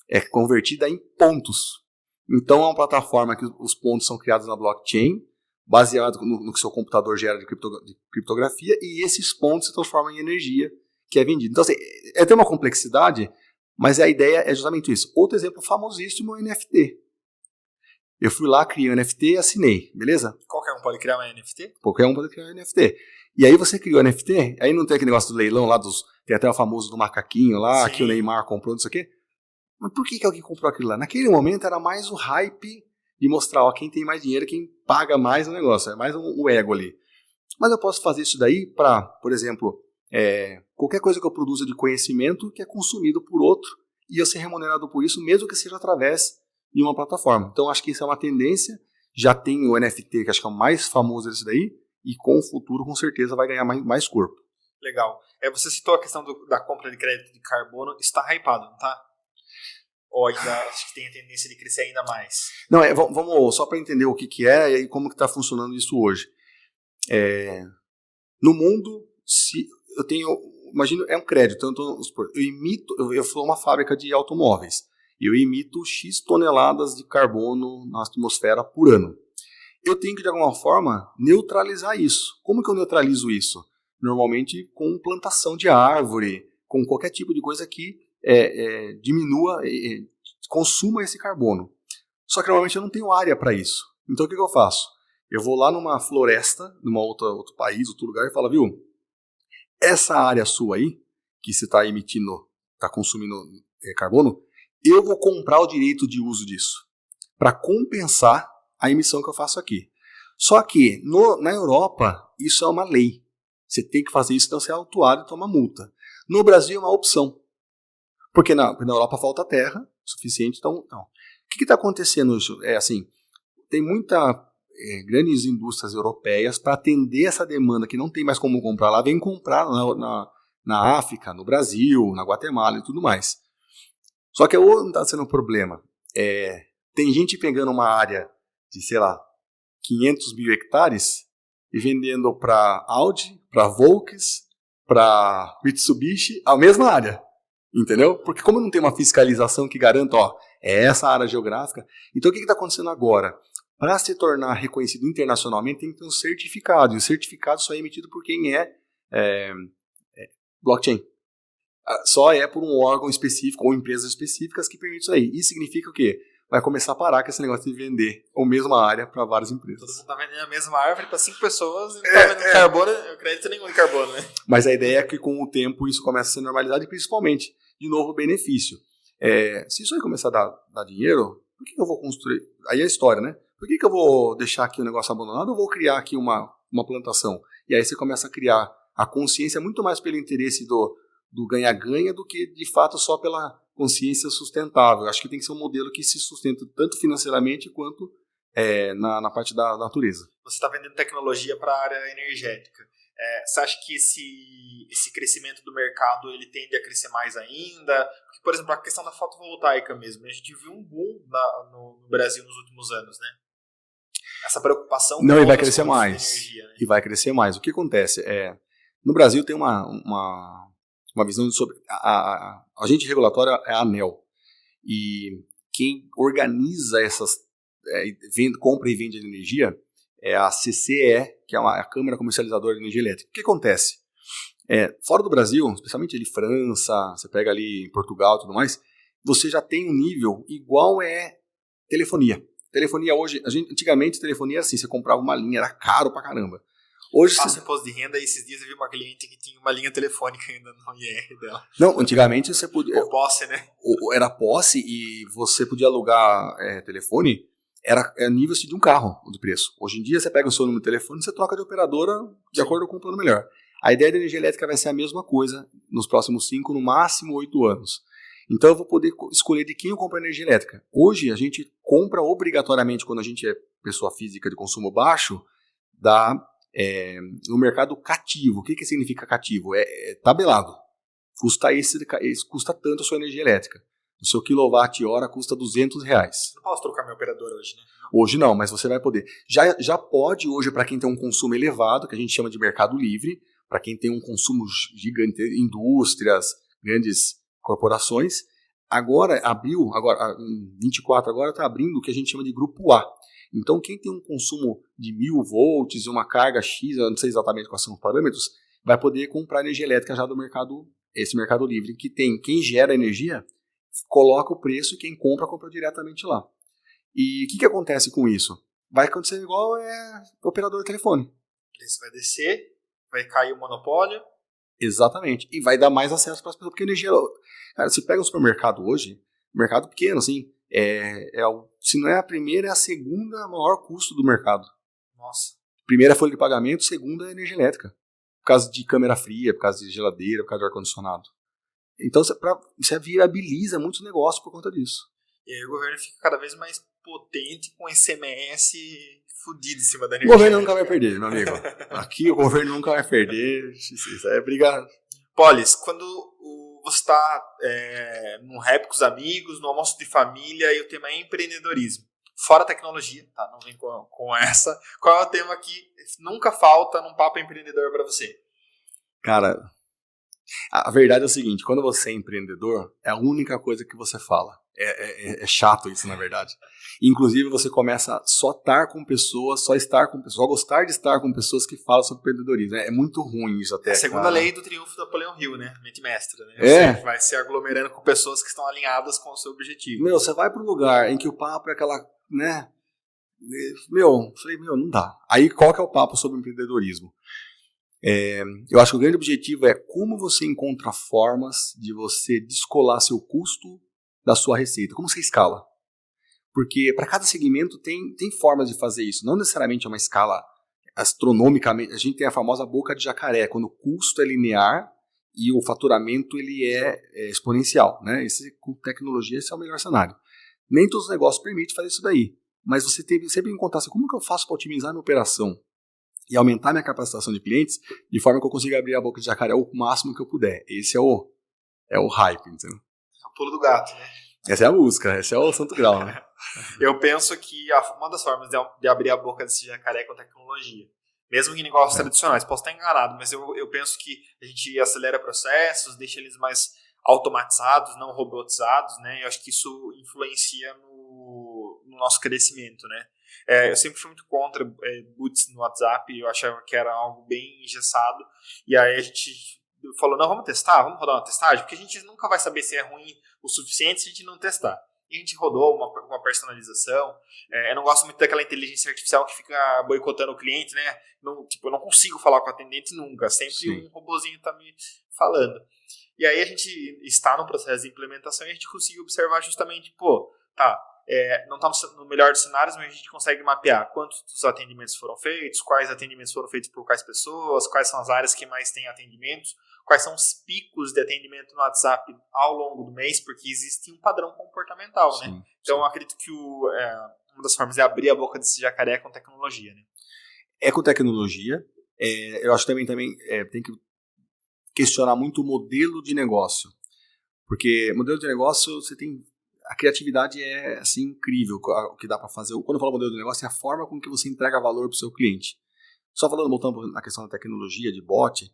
é convertida em pontos. Então é uma plataforma que os pontos são criados na blockchain, baseado no que seu computador gera de criptografia, e esses pontos se transformam em energia que é vendida. Então, assim, tem uma complexidade, mas a ideia é justamente isso. Outro exemplo famosíssimo é o NFT. Eu fui lá, criei um NFT e assinei, beleza? Qualquer um pode criar um NFT? Qualquer um pode criar um NFT. E aí você criou o NFT, aí não tem aquele negócio do leilão lá, tem até o famoso do macaquinho lá, Sim. Que o Neymar comprou, não sei o quê. Mas por que alguém comprou aquilo lá? Naquele momento era mais o hype de mostrar, ó, quem tem mais dinheiro, quem paga mais no negócio, é mais o ego ali. Mas eu posso fazer isso daí para, por exemplo, qualquer coisa que eu produza de conhecimento que é consumido por outro e eu ser remunerado por isso, mesmo que seja através de uma plataforma. Então acho que isso é uma tendência, já tem o NFT, que acho que é o mais famoso desse daí, e com o futuro com certeza vai ganhar mais corpo. Legal. Você citou a questão da compra de crédito de carbono, está hypado, não está? Ou ainda acho que tem a tendência de crescer ainda mais? Não, vamos só para entender o que é e como que está funcionando isso hoje. No mundo, se eu tenho, imagina, é um crédito, então eu sou uma fábrica de automóveis, eu emito X toneladas de carbono na atmosfera por ano. Eu tenho que, de alguma forma, neutralizar isso. Como que eu neutralizo isso? Normalmente com plantação de árvore, com qualquer tipo de coisa que diminua, consuma esse carbono. Só que normalmente eu não tenho área para isso. Então o que eu faço? Eu vou lá numa floresta, numa outro país, outro lugar, e falo, viu, essa área sua aí, que você está emitindo, está consumindo carbono, eu vou comprar o direito de uso disso, para compensar a emissão que eu faço aqui. Só que na Europa, isso é uma lei. Você tem que fazer isso, senão você é autuado e toma multa. No Brasil é uma opção. Porque na Europa falta terra suficiente. Então, não. O que está acontecendo? Tem grandes indústrias europeias para atender essa demanda que não tem mais como comprar lá, vem comprar na África, no Brasil, na Guatemala e tudo mais. Só que não está sendo um problema. Tem gente pegando uma área de, 500 mil hectares e vendendo para Audi, para Volkswagen, para Mitsubishi, a mesma área. Entendeu? Porque como não tem uma fiscalização que garanta, essa área geográfica, então o que está acontecendo agora? Para se tornar reconhecido internacionalmente tem que ter um certificado, e o certificado só é emitido por quem é blockchain. Só é por um órgão específico ou empresas específicas que permite isso aí. Isso significa o quê? Vai começar a parar com esse negócio de vender a mesma área para várias empresas. Todo mundo está vendendo a mesma árvore para 5 pessoas e não está vendendo carbono, crédito nenhum de carbono, né? Mas a ideia é que com o tempo isso começa a ser normalizado e principalmente, de novo, o benefício. Se isso aí começar a dar dinheiro, por que eu vou construir? Aí é a história, né? Por que eu vou deixar aqui o negócio abandonado ou vou criar aqui uma plantação? E aí você começa a criar a consciência muito mais pelo interesse do ganha-ganha do que, de fato, só pela consciência sustentável. Acho que tem que ser um modelo que se sustenta tanto financeiramente quanto na parte da natureza. Você está vendendo tecnologia para a área energética. Você acha que esse crescimento do mercado ele tende a crescer mais ainda? Porque, por exemplo, a questão da fotovoltaica mesmo, a gente viu um boom no Brasil nos últimos anos, né? Essa preocupação... Não, e vai crescer mais. Energia, né? E vai crescer mais. O que acontece? No Brasil tem uma visão sobre... A agente regulatória é a ANEEL. E quem organiza essas... compra e vende de energia é a CCE, que é a Câmara Comercializadora de Energia Elétrica. O que acontece? Fora do Brasil, especialmente ali França, você pega ali em Portugal e tudo mais, você já tem um nível igual Telefonia hoje, antigamente telefonia assim, você comprava uma linha, era caro pra caramba. Hoje Passa imposto de renda, e esses dias eu vi uma cliente que tinha uma linha telefônica ainda no IR dela. Não, antigamente você podia... Ou posse, né? Era posse e você podia alugar telefone, era nível de um carro de preço. Hoje em dia você pega o seu número de telefone e você troca de operadora de acordo com o plano melhor. A ideia da energia elétrica vai ser a mesma coisa nos próximos 5, no máximo 8 anos. Então eu vou poder escolher de quem eu compro energia elétrica. Hoje a gente compra obrigatoriamente, quando a gente é pessoa física de consumo baixo, no mercado cativo. O que significa cativo? É tabelado. Custa tanto a sua energia elétrica. O seu quilowatt-hora custa R$200. Não posso trocar meu operador hoje, né? Hoje não, mas você vai poder. Já pode hoje para quem tem um consumo elevado, que a gente chama de mercado livre, para quem tem um consumo gigante, indústrias, grandes corporações. Agora, em 24 agora está abrindo o que a gente chama de grupo A. Então, quem tem um consumo de 1000 volts e uma carga X, eu não sei exatamente quais são os parâmetros, vai poder comprar energia elétrica já do mercado, esse mercado livre, que tem quem gera energia, coloca o preço e quem compra diretamente lá. E o que acontece com isso? Vai acontecer igual o operador de telefone. O preço vai descer, vai cair o monopólio. Exatamente. E vai dar mais acesso para as pessoas, porque a energia... Cara, você pega um supermercado hoje, mercado pequeno, assim, se não é a primeira, é a segunda maior custo do mercado. Nossa. Primeira é a folha de pagamento, segunda é a energia elétrica. Por causa de câmera fria, por causa de geladeira, por causa de ar-condicionado. Então você viabiliza muitos negócios por conta disso. E aí o governo fica cada vez mais potente com ICMS fudido em cima da energia. O governo nunca vai perder, meu amigo. Aqui o governo nunca vai perder. Isso é brigar. Polis, quando você está num rap com os amigos, no almoço de família, e o tema é empreendedorismo. Fora tecnologia, tá? Não vem com essa. Qual é o tema que nunca falta num papo empreendedor para você? Cara, a verdade é o seguinte, quando você é empreendedor, é a única coisa que você fala. É chato isso, na verdade. Inclusive, você começa a só gostar de estar com pessoas que falam sobre empreendedorismo. É muito ruim isso até. É a segunda lei do triunfo do Napoleão Hill, né? Mente mestra, né? Você vai se aglomerando com pessoas que estão alinhadas com o seu objetivo. Você vai para um lugar em que o papo é aquela, né? Não dá. Aí, qual que é o papo sobre empreendedorismo? Eu acho que o grande objetivo é como você encontra formas de você descolar seu custo da sua receita. Como você escala? Porque para cada segmento tem formas de fazer isso. Não necessariamente é uma escala astronomicamente. A gente tem a famosa boca de jacaré, quando o custo é linear e o faturamento ele é exponencial. Né? Com tecnologia, esse é o melhor cenário. Nem todos os negócios permitem fazer isso daí. Mas você tem sempre que encontrar assim, como que eu faço para otimizar minha operação e aumentar minha capacitação de clientes de forma que eu consiga abrir a boca de jacaré o máximo que eu puder. Esse é o hype, entendeu? É o pulo do gato, né? Essa é a música, esse é o santo grau, né? Eu penso que uma das formas de abrir a boca desse jacaré é com tecnologia. Mesmo em negócios tradicionais. Posso estar enganado, mas eu penso que a gente acelera processos, deixa eles mais automatizados, não robotizados, né? Eu acho que isso influencia no nosso crescimento, né? Eu sempre fui muito contra boots no WhatsApp, eu achava que era algo bem engessado, e aí a gente falou, não, vamos testar, vamos rodar uma testagem, porque a gente nunca vai saber se é ruim o suficiente se a gente não testar. E a gente rodou uma personalização. Eu não gosto muito daquela inteligência artificial que fica boicotando o cliente, né? Eu não consigo falar com o atendente nunca, sempre um robozinho está me falando. E aí a gente está no processo de implementação e a gente conseguiu observar justamente, não está no melhor dos cenários, mas a gente consegue mapear quantos dos atendimentos foram feitos, quais atendimentos foram feitos por quais pessoas, quais são as áreas que mais têm atendimentos, quais são os picos de atendimento no WhatsApp ao longo do mês, porque existe um padrão comportamental, né? Sim. Então eu acredito que uma das formas é abrir a boca desse jacaré com tecnologia, né? É com tecnologia. Eu acho que também tem que questionar muito o modelo de negócio, porque modelo de negócio você tem... A criatividade é assim, incrível o que dá para fazer. Quando eu falo modelo de negócio, é a forma com que você entrega valor para o seu cliente. Só voltando na questão da tecnologia, de bot,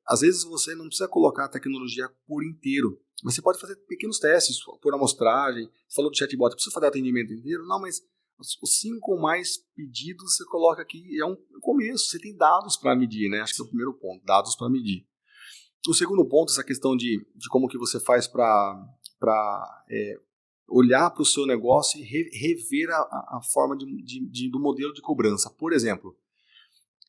às vezes você não precisa colocar a tecnologia por inteiro, mas você pode fazer pequenos testes por amostragem. Você falou do chatbot, precisa fazer atendimento inteiro? Não, mas os 5 mais pedidos você coloca aqui, é um começo, você tem dados para medir, né? Acho que é o primeiro ponto, dados para medir. O segundo ponto, essa questão de como que você faz para olhar para o seu negócio e rever a forma do modelo de cobrança. Por exemplo,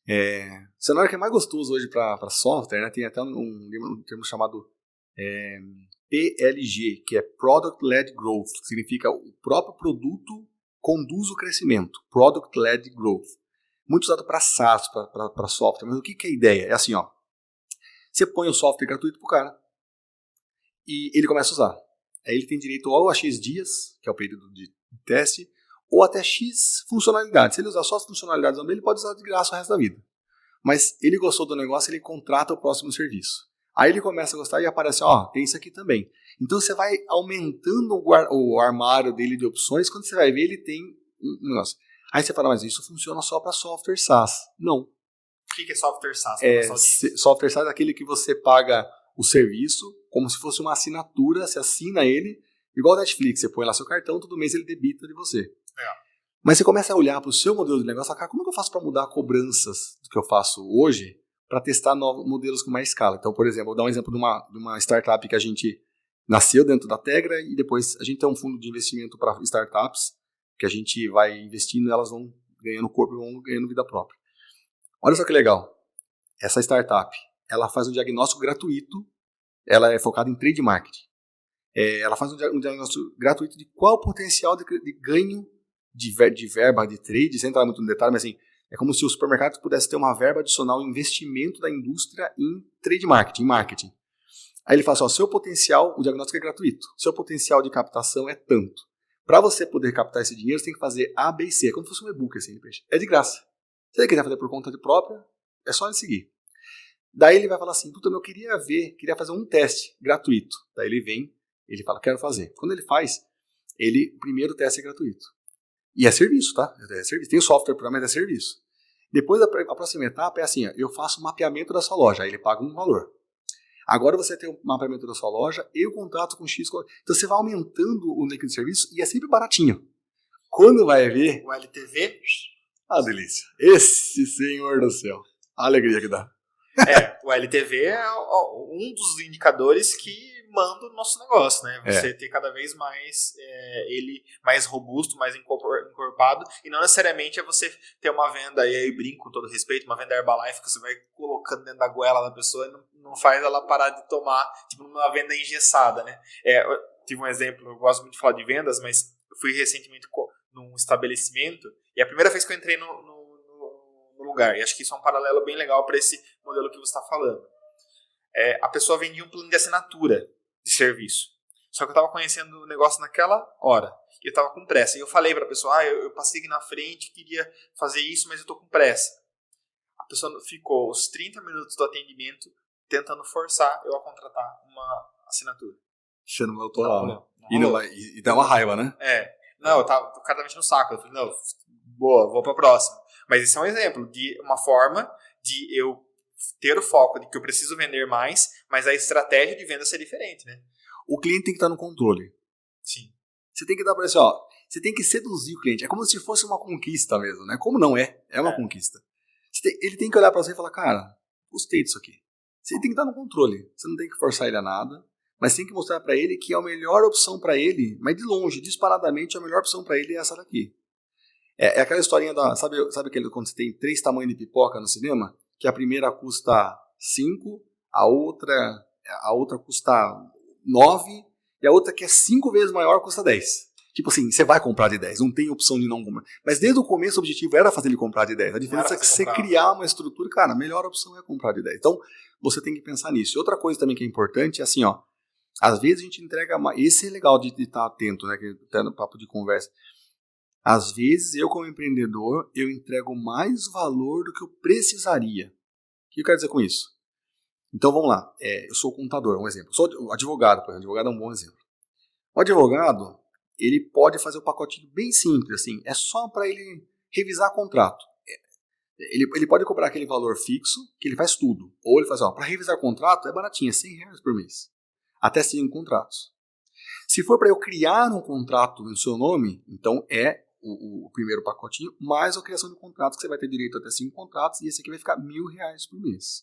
o cenário que é mais gostoso hoje para software, né, tem até um termo chamado PLG, que é Product Led Growth, que significa o próprio produto conduz o crescimento. Product Led Growth. Muito usado para SaaS, para software. Mas o que é a ideia? É assim, ó. Você põe o software gratuito pro cara e ele começa a usar. Aí ele tem direito ou a X dias, que é o período de teste, ou até X funcionalidades. Se ele usar só as funcionalidades dele, ele pode usar de graça o resto da vida. Mas ele gostou do negócio, ele contrata o próximo serviço. Aí ele começa a gostar e aparece, ó, tem isso aqui também. Então você vai aumentando o armário dele de opções, quando você vai ver, ele tem um negócio. Aí você fala, mas isso funciona só para software SaaS. Não. O que é software SaaS? Software SaaS é aquele que você paga o serviço como se fosse uma assinatura, você assina ele, igual a Netflix, você põe lá seu cartão, todo mês ele debita de você. Mas você começa a olhar para o seu modelo de negócio e falar, como é que eu faço para mudar cobranças do que eu faço hoje para testar novos modelos com mais escala? Então, por exemplo, vou dar um exemplo de uma startup que a gente nasceu dentro da Tegra e depois a gente tem um fundo de investimento para startups que a gente vai investindo e elas vão ganhando corpo e vão ganhando vida própria. Olha só que legal. Essa startup, ela faz um diagnóstico gratuito, ela é focada em trade marketing. Ela faz um diagnóstico gratuito de qual o potencial de ganho de verba de trade, sem entrar muito no detalhe, mas assim, é como se o supermercado pudesse ter uma verba adicional em investimento da indústria em trade marketing, em marketing. Aí ele fala assim, ó, seu potencial, o diagnóstico é gratuito, seu potencial de captação é tanto. Para você poder captar esse dinheiro, você tem que fazer A, B e C, é como se fosse um e-book, assim, é de graça. Se ele quiser fazer por conta própria, é só ele seguir. Daí ele vai falar assim, puta, eu queria fazer um teste gratuito. Daí ele vem, ele fala, quero fazer. Quando ele faz, o primeiro teste é gratuito. E é serviço, tá? É serviço. Tem o software, mas é serviço. Depois, a próxima etapa é assim, ó, eu faço o mapeamento da sua loja, aí ele paga um valor. Agora você tem o mapeamento da sua loja, eu contrato com X. Então você vai aumentando o nível de serviço e é sempre baratinho. Quando vai ver... O LTV... Ah, delícia. Esse senhor do céu. A alegria que dá. O LTV é um dos indicadores que manda o nosso negócio, né? Você ter cada vez mais ele mais robusto, mais encorpado, e não necessariamente é você ter uma venda, e aí brinco com todo respeito, uma venda Herbalife que você vai colocando dentro da goela da pessoa e não faz ela parar de tomar, tipo uma venda engessada, né? Eu tive um exemplo, eu gosto muito de falar de vendas, mas eu fui recentemente num estabelecimento, e a primeira vez que eu entrei no lugar, e acho que isso é um paralelo bem legal para esse modelo que você está falando. A pessoa vendia um plano de assinatura de serviço. Só que eu estava conhecendo o negócio naquela hora. E eu estava com pressa. E eu falei para a pessoa, eu passei aqui na frente, queria fazer isso, mas eu estou com pressa. A pessoa ficou os 30 minutos do atendimento tentando forçar eu a contratar uma assinatura. Você não voltou lá, né? E dá uma raiva, né? Não, o cara tava mexendo no saco. Eu falei, não, boa, vou para a próxima. Mas esse é um exemplo de uma forma de eu ter o foco de que eu preciso vender mais, mas a estratégia de venda ser diferente, né? O cliente tem que estar no controle. Sim. Você tem que dar para ele, ó, você tem que seduzir o cliente. É como se fosse uma conquista mesmo, né? Como não é? É uma conquista. Ele tem que olhar para você e falar, cara, gostei disso aqui. Você tem que estar no controle. Você não tem que forçar ele a nada, mas tem que mostrar para ele que a melhor opção para ele, mas de longe, disparadamente, a melhor opção para ele é essa daqui. É aquela historinha da... Sabe quando você tem 3 tamanhos de pipoca no cinema? Que a primeira custa 5, a outra custa 9, e a outra que é 5 vezes maior custa 10. Tipo assim, você vai comprar de 10, não tem opção de não comprar. Mas desde o começo o objetivo era fazer ele comprar de 10. A diferença é que você criar uma estrutura, cara, a melhor opção é comprar de 10. Então, você tem que pensar nisso. E outra coisa também que é importante é assim, ó, às vezes a gente entrega mais... Esse é legal de estar atento, né, que tá no papo de conversa. Às vezes, eu como empreendedor, eu entrego mais valor do que eu precisaria. O que eu quero dizer com isso? Então, vamos lá. Eu sou contador, um exemplo. Sou advogado, por exemplo. Advogado é um bom exemplo. O advogado, ele pode fazer o pacotinho bem simples, assim. É só para ele revisar contrato. Ele pode cobrar aquele valor fixo, que ele faz tudo. Ou ele faz, para revisar contrato, é baratinho, é R$100 por mês. Até 5 contratos. Se for para eu criar um contrato no seu nome, então o primeiro pacotinho, mais a criação de contratos, que você vai ter direito até 5 contratos, e esse aqui vai ficar R$1.000 por mês.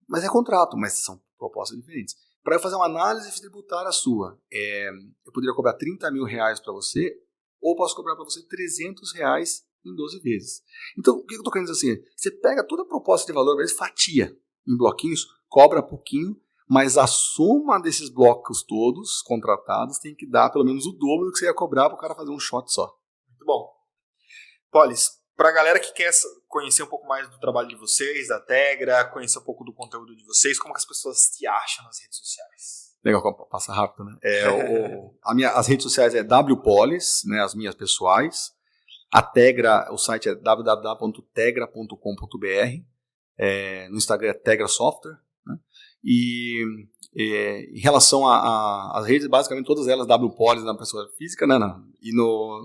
Mas é contrato, mas são propostas diferentes. Para eu fazer uma análise tributária sua, eu poderia cobrar R$30 mil para você, ou posso cobrar para você R$300 em 12 vezes. Então, o que eu estou querendo dizer assim? Você pega toda a proposta de valor, mas fatia em bloquinhos, cobra pouquinho, mas a soma desses blocos todos contratados tem que dar pelo menos o dobro do que você ia cobrar para o cara fazer um shot só. Muito bom. Polis, para a galera que quer conhecer um pouco mais do trabalho de vocês, da Tegra, conhecer um pouco do conteúdo de vocês, como que as pessoas te acham nas redes sociais? Legal, passa rápido, né? As redes sociais é wpolis, né, as minhas pessoais. A Tegra, o site é www.tegra.com.br. No Instagram é Tegra Software. Né? E em relação às redes, basicamente todas elas wpolis na pessoa física, né, e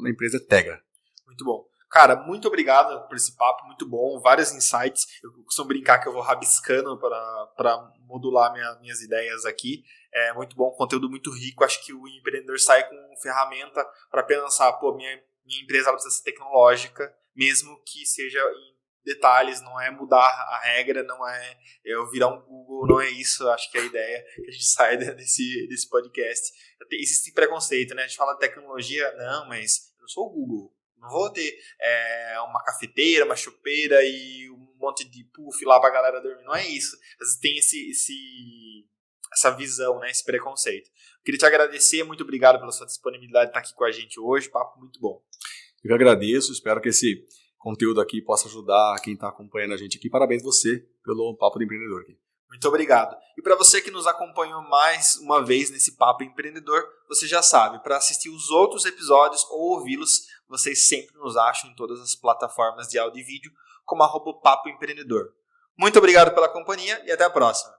na empresa é Tegra. Muito bom. Cara, muito obrigado por esse papo, muito bom, vários insights. Eu costumo brincar que eu vou rabiscando para modular minhas ideias aqui. É muito bom, conteúdo muito rico. Acho que o empreendedor sai com ferramenta para pensar, minha empresa ela precisa ser tecnológica, mesmo que seja em detalhes, não é mudar a regra, não é eu virar um Google, não é isso. Acho que é a ideia que a gente sai desse podcast. Existe preconceito, né? A gente fala de tecnologia, não, mas eu sou o Google. Não vou ter uma cafeteira, uma chopeira e um monte de puff lá pra galera dormir. Não é isso. Às vezes tem essa visão, né, esse preconceito. Queria te agradecer, muito obrigado pela sua disponibilidade de estar aqui com a gente hoje. Papo muito bom. Eu agradeço, espero que esse conteúdo aqui possa ajudar quem está acompanhando a gente aqui. Parabéns você pelo Papo do Empreendedor aqui. Muito obrigado. E para você que nos acompanhou mais uma vez nesse Papo Empreendedor, você já sabe, para assistir os outros episódios ou ouvi-los, vocês sempre nos acham em todas as plataformas de áudio e vídeo como @Papo Empreendedor. Muito obrigado pela companhia e até a próxima.